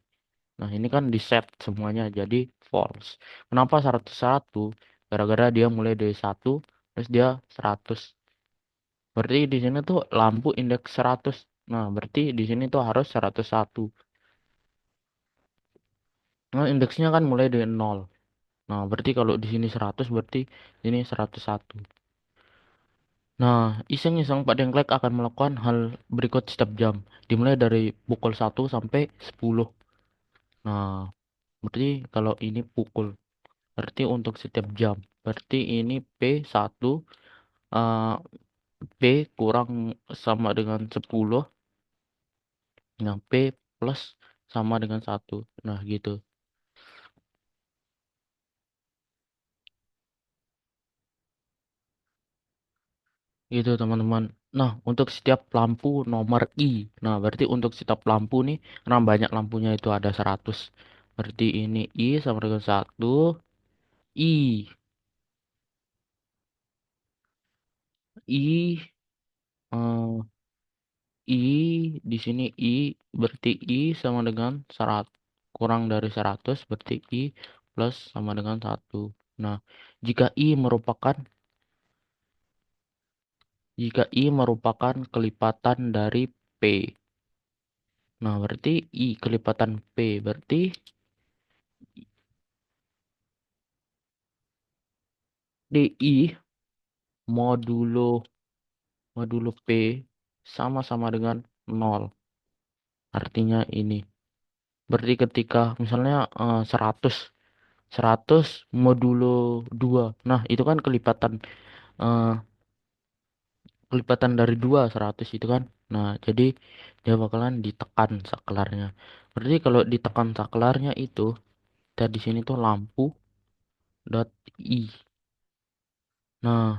Nah, ini kan di set semuanya jadi false. Kenapa 101? Gara-gara dia mulai dari 1 terus dia 100. Berarti di sini tuh lampu indeks 100. Nah, berarti di sini tuh harus 101. Nah, indeksnya kan mulai dari 0. Nah, berarti kalau di sini 100 berarti ini 101. Nah, iseng-iseng Pak Dengklek akan melakukan hal berikut setiap jam. Dimulai dari pukul 1 sampai 10. Nah, berarti kalau ini pukul. Berarti untuk setiap jam. Berarti ini P1 eh, P kurang sama dengan 10. Nah, P plus sama dengan 1. Nah, gitu. Gitu teman-teman. Nah, untuk setiap lampu nomor I. Nah, berarti untuk setiap lampu nih, karena banyak lampunya itu ada 100. Berarti ini I sama dengan 1. I. I. eh, I. Di sini I. Berarti I sama dengan 100. Kurang dari 100. Berarti I plus sama dengan 1. Nah, jika I merupakan jika I merupakan kelipatan dari P. Nah, berarti I kelipatan P. Berarti DI modulo modulo P sama-sama dengan 0. Artinya ini. Berarti ketika misalnya 100 100 modulo 2. Nah, itu kan eh, kelipatan dari 2 100 itu kan. Nah, jadi dia bakalan ditekan saklarnya. Berarti kalau ditekan saklarnya itu kita di sini tuh lampu dot I. Nah,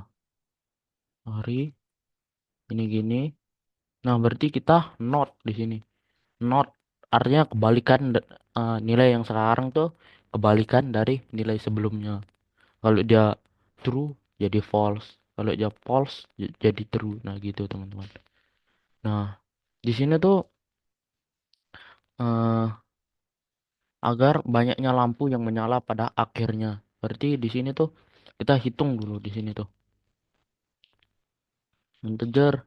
hari ini gini. Nah, berarti kita not di sini. Not artinya kebalikan nilai yang sekarang tuh kebalikan dari nilai sebelumnya. Kalau dia true jadi false. Kalau dia false jadi true. Nah, gitu teman-teman. Nah, di sini tuh eh, agar banyaknya lampu yang menyala pada akhirnya. Berarti di sini tuh kita hitung dulu di sini tuh. Integer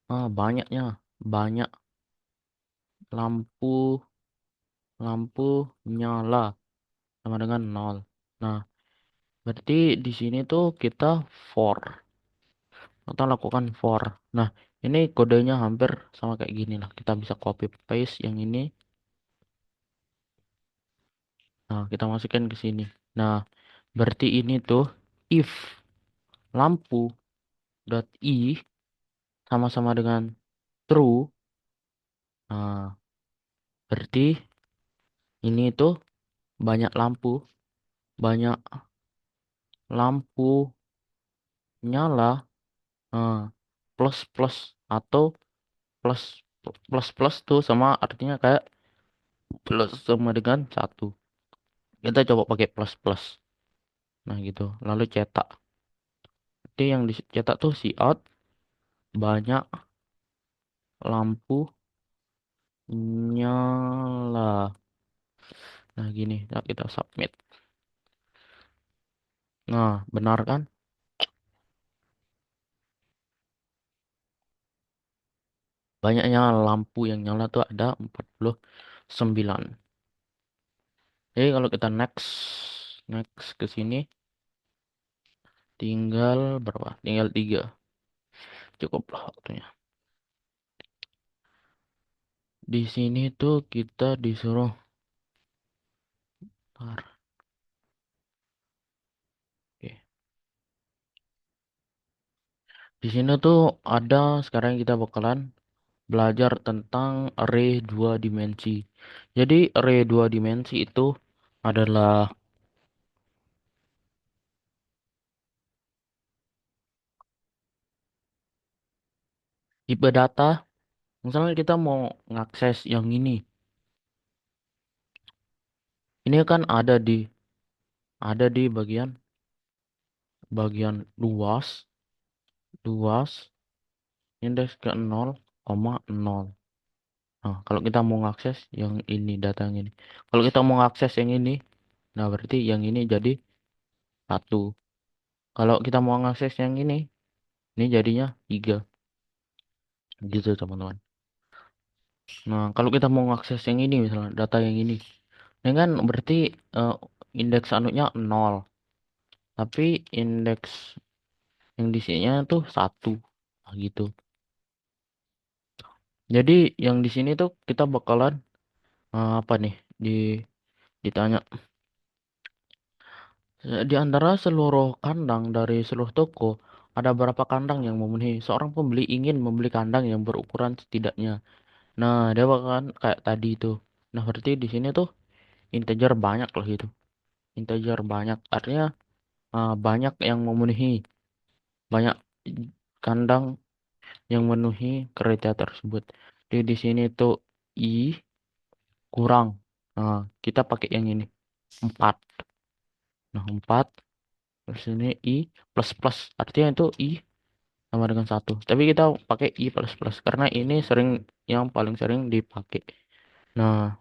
banyaknya banyak lampu lampu nyala sama dengan 0. Nah, berarti di sini tuh kita for atau lakukan for. Nah, ini kodenya hampir sama kayak gini lah. Kita bisa copy paste yang ini. Nah, kita masukin ke sini. Nah, berarti ini tuh if lampu dot i sama-sama dengan true. Nah, berarti ini tuh banyak lampu, banyak lampu nyala eh, plus plus atau plus plus plus tuh sama artinya kayak plus sama dengan 1. Kita coba pakai plus plus. Nah, gitu. Lalu cetak. Jadi yang dicetak tuh si out banyak lampu nyala. Nah, gini. Nah, kita submit. Nah, benar kan? Banyaknya lampu yang nyala tuh ada 49. Jadi kalau kita next next ke sini tinggal berapa? Tinggal 3. Cukup lah waktunya. Di sini tuh kita disuruh tar, oke. Di sini tuh ada sekarang kita bakalan belajar tentang array dua dimensi. Jadi array dua dimensi itu adalah tipe data. Misalnya kita mau ngakses yang ini. Ini kan ada di bagian bagian luas, luas, indeks ke 0,0. Nah, kalau kita mau ngakses yang ini, data yang ini. Kalau kita mau ngakses yang ini, nah berarti yang ini jadi satu. Kalau kita mau ngakses yang ini jadinya tiga. Gitu teman-teman. Nah, kalau kita mau ngakses yang ini misalnya data yang ini kan berarti eh, indeks anunya 0. Tapi indeks yang di sininya tuh satu. Nah, gitu. Jadi yang di sini tuh kita bakalan apa nih di ditanya di antara seluruh kandang dari seluruh toko ada berapa kandang yang memenuhi seorang pembeli ingin membeli kandang yang berukuran setidaknya. Nah, dia bakalan kayak tadi itu. Nah, berarti di sini tuh integer banyak lah gitu. Integer banyak artinya banyak yang memenuhi banyak kandang yang memenuhi kriteria tersebut. Jadi di sini tuh i kurang. Nah, kita pakai yang ini 4. Nah, 4 terus ini i plus plus artinya itu i sama dengan satu. Tapi kita pakai i plus plus karena ini yang paling sering dipakai. Nah,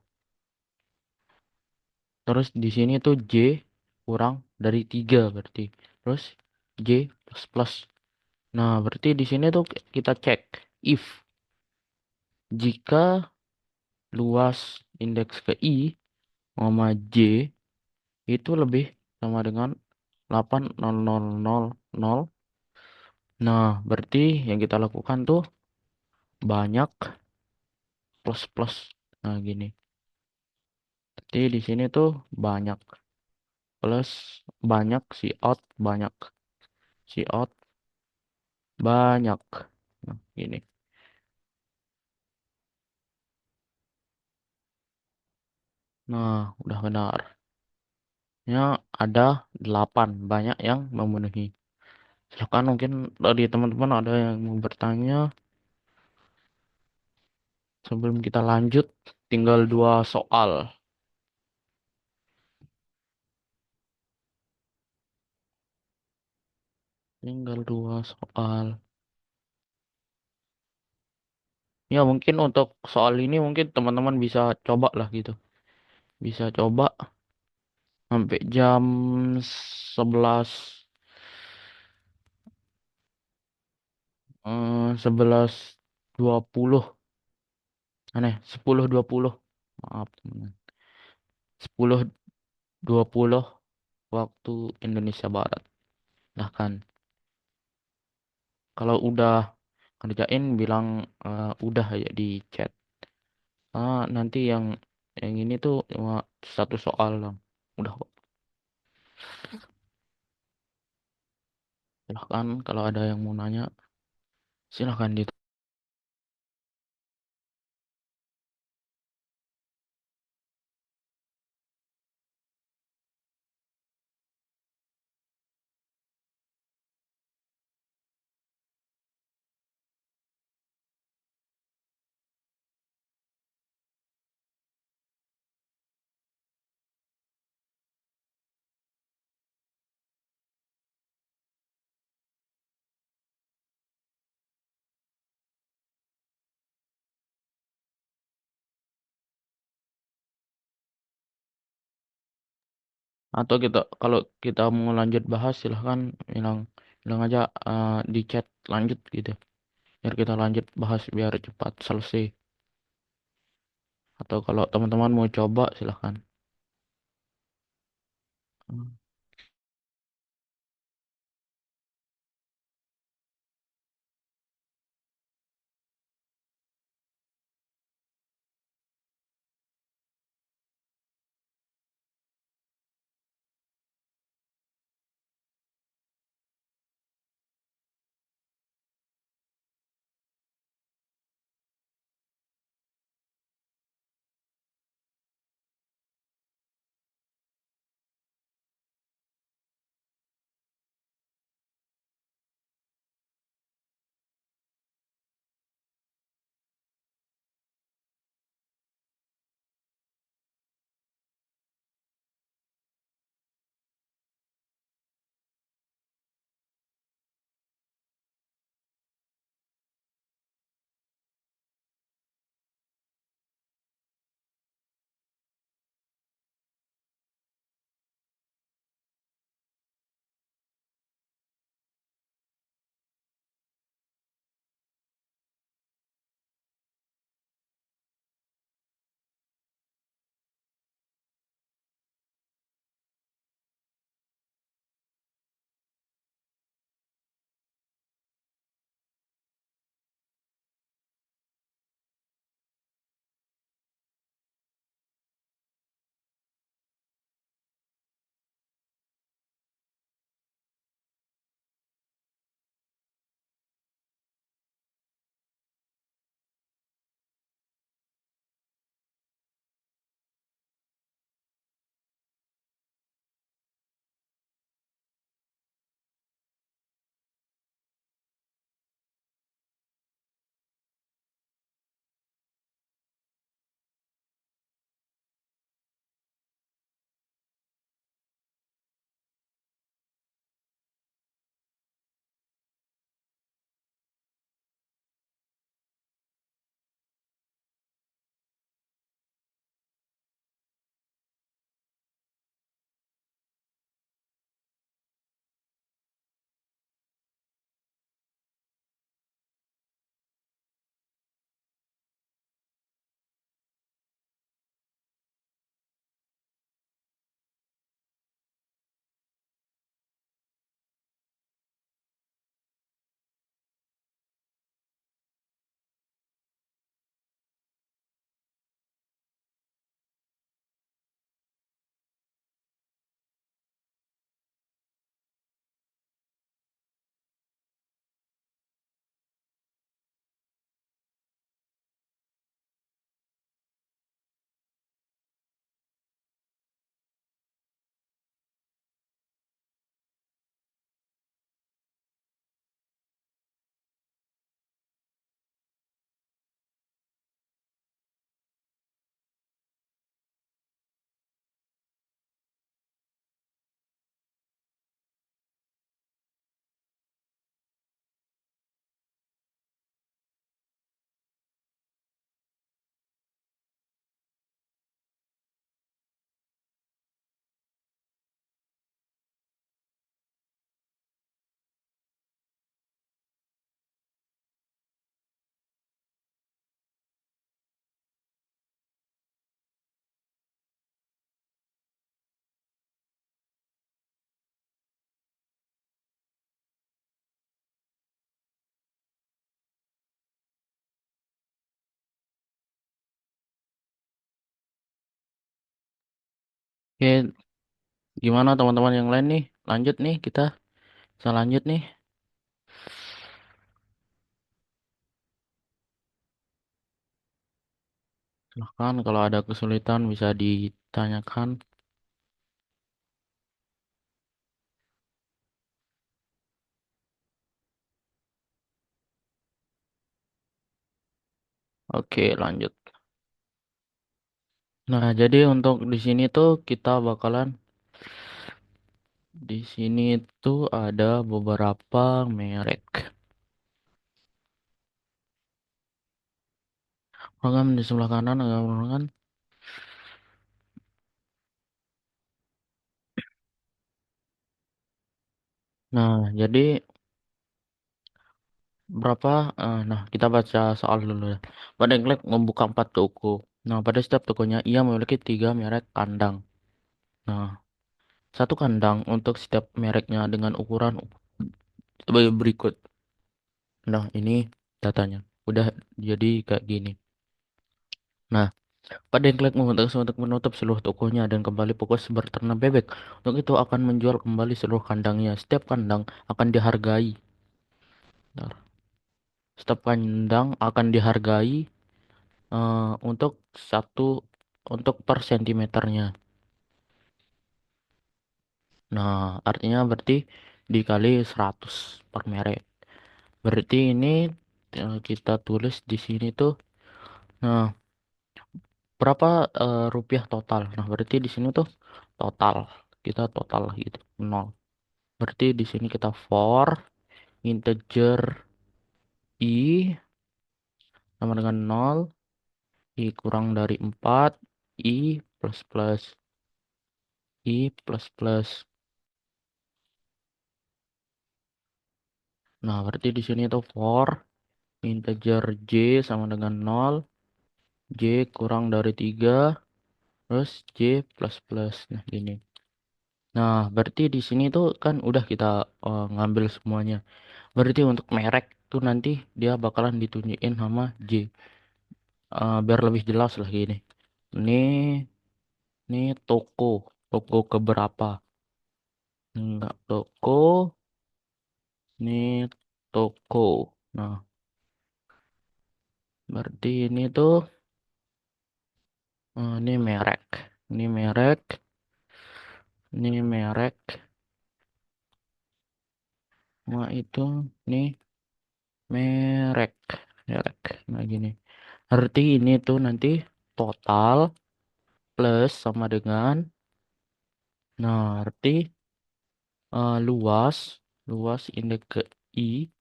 terus di sini tuh j kurang dari 3 berarti. Terus j plus plus. Nah, berarti di sini tuh kita cek if jika luas indeks ke i sama j itu lebih sama dengan 8,0000. Nah, berarti yang kita lakukan tuh banyak plus plus. Nah, gini. Jadi di sini tuh banyak plus banyak si out banyak si out banyak. Nah, gini. Nah, udah benar. Ya, ada 8 banyak yang memenuhi. Silakan mungkin dari teman-teman ada yang mau bertanya sebelum kita lanjut. Tinggal 2 soal. Tinggal 2 soal. Ya, mungkin untuk soal ini mungkin teman-teman bisa coba lah gitu. Bisa coba sampai jam 11 11.20. Aneh, 10.20. Maaf, teman. 10.20 waktu Indonesia Barat. Nah kan, kalau udah kerjain bilang udah ya di chat. Nanti yang ini tuh cuma 1 soal lang. Udah kok. Silahkan kalau ada yang mau nanya, silahkan di atau kita kalau kita mau lanjut bahas silahkan bilang bilang aja di chat lanjut gitu. Biar kita lanjut bahas biar cepat selesai. Atau kalau teman-teman mau coba silahkan. Oke, gimana teman-teman yang lain nih? Lanjut nih, kita bisa lanjut nih. Silahkan kalau ada kesulitan bisa ditanyakan. Oke, lanjut. Nah, jadi untuk di sini tuh kita bakalan di sini tuh ada beberapa merek. Program di sebelah kanan agak kan. Nah, jadi berapa? Nah, kita baca soal dulu ya. Pada klik membuka 4 toko. Nah, pada setiap tokonya ia memiliki 3 merek kandang. Nah, satu kandang untuk setiap mereknya dengan ukuran sebagai berikut. Nah, ini datanya. Udah jadi kayak gini. Nah, pada yang klik memutuskan untuk menutup seluruh tokonya dan kembali fokus berternak bebek. Untuk itu akan menjual kembali seluruh kandangnya. Setiap kandang akan dihargai. Bentar. Setiap kandang akan dihargai untuk satu untuk per sentimeternya. Nah, artinya berarti dikali 100 per merek. Berarti ini kita tulis di sini tuh. Nah, berapa rupiah total? Nah, berarti di sini tuh total. Kita total gitu. Nol. Berarti di sini kita for integer i sama dengan nol, i kurang dari 4, i plus plus, i plus plus. Nah, berarti di sini tuh for integer j sama dengan nol, j kurang dari 3, terus j plus plus. Nah, gini. Nah, berarti di sini tuh kan udah kita ngambil semuanya. Berarti untuk merek tuh nanti dia bakalan ditunjukin sama j. Biar lebih jelas lah gini. Ini ini toko, toko keberapa? Enggak toko, ini toko. Nah, berarti ini tuh ini merek. Ini merek, ini merek. Nah, itu nih merek. Merek. Nah, gini. Berarti ini tuh nanti total plus sama dengan berarti luas luas indeks ke I.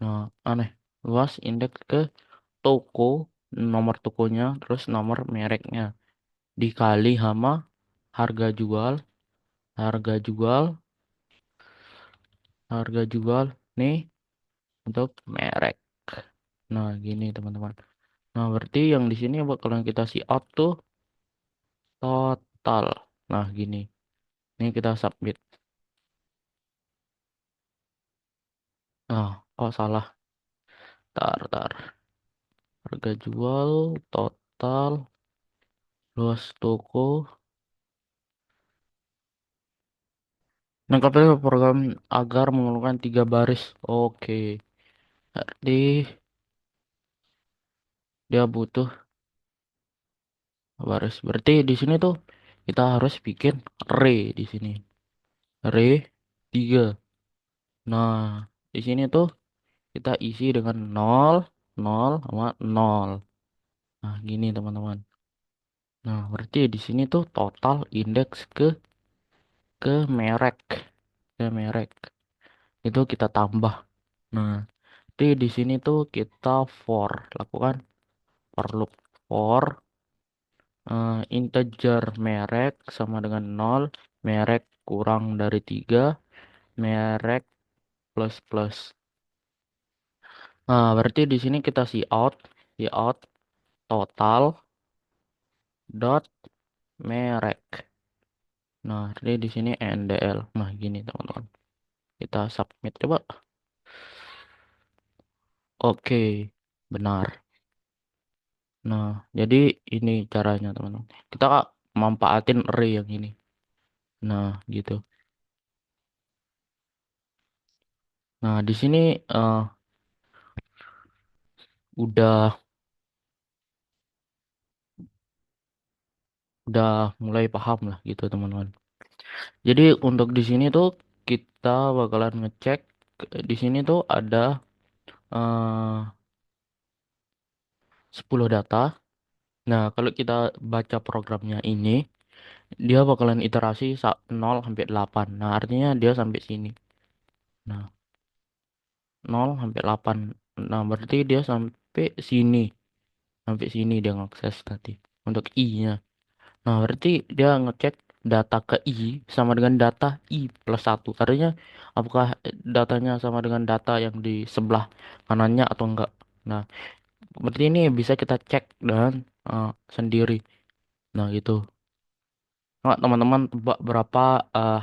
Nah, aneh. Luas indeks ke toko, nomor tokonya, terus nomor mereknya. Dikali sama harga jual, harga jual, harga jual nih untuk merek. Nah, gini teman-teman. Nah, berarti yang di sini bakalan kita see out tuh total. Nah, gini. Ini kita submit. Oh salah. Tar, tar. Harga jual total luas toko. Lengkapi program agar memerlukan 3 baris. Oke. Berarti dia butuh baris. Berarti di sini tuh kita harus bikin array di sini. Array 3. Nah, di sini tuh kita isi dengan nol, nol sama nol. Nah, gini teman-teman. Nah, berarti di sini tuh total indeks ke merek, ke merek. Itu kita tambah. Nah, jadi di sini tuh kita for lakukan for loop for integer merek sama dengan nol, merek kurang dari 3, merek plus plus. Nah, berarti di sini kita see out total dot merek. Nah, jadi di sini NDL. Nah, gini teman-teman. Kita submit coba. Oke, benar. Nah, jadi ini caranya teman-teman. Kita manfaatin array yang ini. Nah, gitu. Nah, di sini eh, udah udah mulai paham lah gitu teman-teman. Jadi untuk di sini tuh kita bakalan ngecek di sini tuh ada 10 data. Nah, kalau kita baca programnya ini, dia bakalan iterasi 0 sampai 8. Nah, artinya dia sampai sini. Nah, 0 sampai 8. Nah, berarti dia sampai sini. Sampai sini dia ngakses tadi. Untuk I-nya. Nah, berarti dia ngecek data ke I sama dengan data I plus satu. Artinya, apakah datanya sama dengan data yang di sebelah kanannya atau enggak. Nah, berarti ini bisa kita cek dan sendiri. Nah, gitu. Nah, teman-teman tebak berapa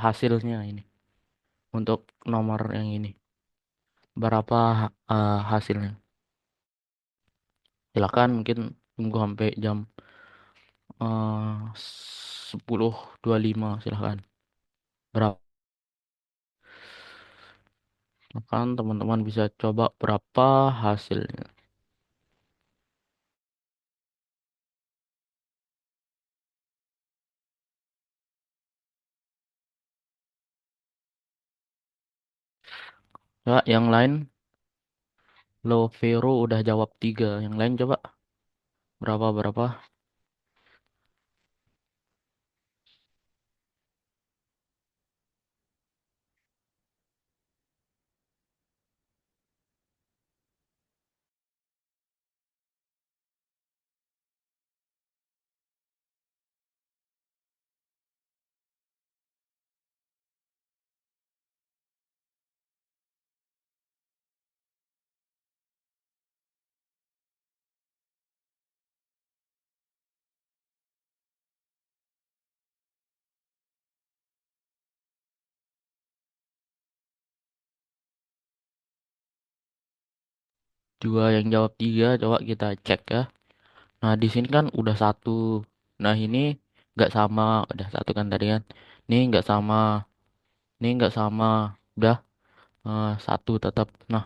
hasilnya ini untuk nomor yang ini. Berapa hasilnya? Silakan mungkin tunggu sampai jam 10.25 silakan. Berapa? Silakan teman-teman bisa coba berapa hasilnya. Ya, yang lain Lovero udah jawab 3. Yang lain coba berapa? 2 yang jawab 3 coba kita cek ya. Nah, di sini kan udah satu. Nah, ini nggak sama. Udah satu kan tadi kan. Ini nggak sama. Ini nggak sama. Udah satu tetap. Nah,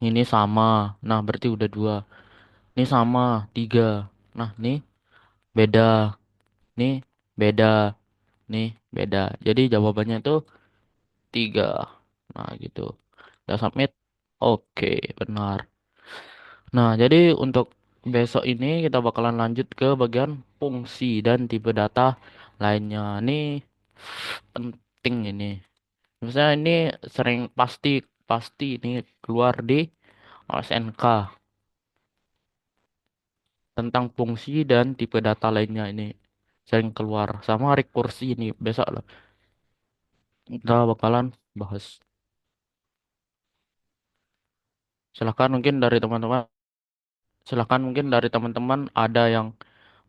ini sama. Nah, berarti udah 2. Ini sama. 3. Nah, ini beda. Ini beda. Nih beda. Jadi jawabannya itu 3. Nah, gitu. Udah submit. Oke, benar. Nah, jadi untuk besok ini kita bakalan lanjut ke bagian fungsi dan tipe data lainnya. Ini penting ini. Misalnya ini sering pasti pasti ini keluar di SNK tentang fungsi dan tipe data lainnya ini sering keluar sama rekursi ini besok lah kita bakalan bahas. Silahkan mungkin dari teman-teman, silahkan mungkin dari teman-teman ada yang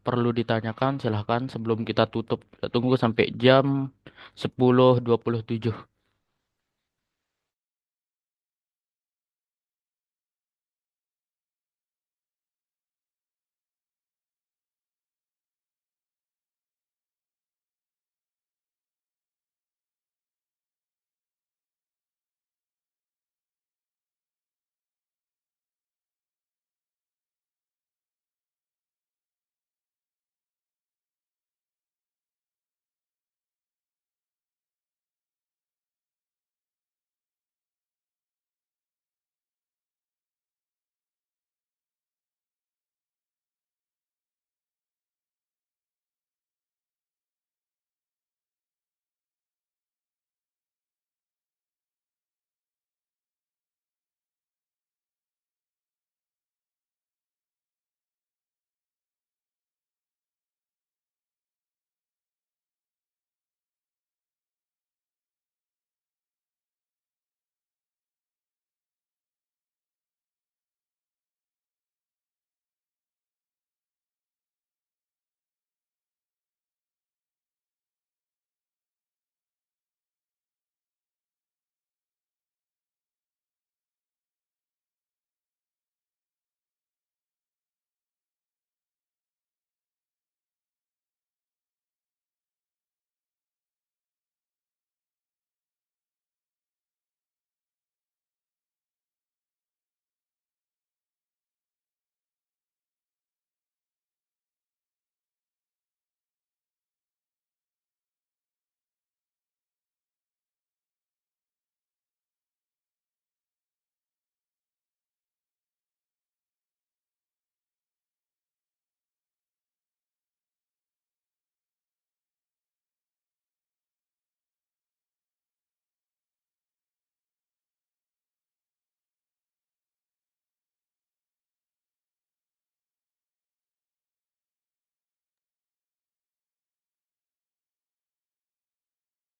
perlu ditanyakan, silahkan sebelum kita tutup. Kita tunggu sampai jam 10.27.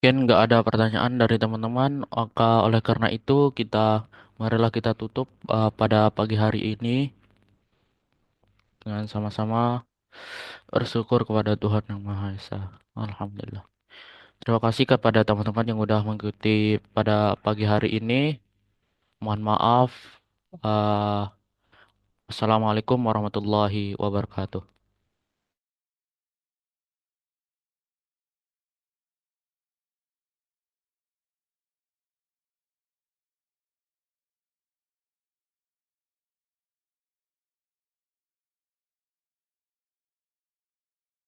Mungkin nggak ada pertanyaan dari teman-teman. Maka oleh karena itu marilah kita tutup pada pagi hari ini dengan sama-sama bersyukur kepada Tuhan Yang Maha Esa. Alhamdulillah. Terima kasih kepada teman-teman yang udah mengikuti pada pagi hari ini. Mohon maaf. Uh, Assalamualaikum warahmatullahi wabarakatuh.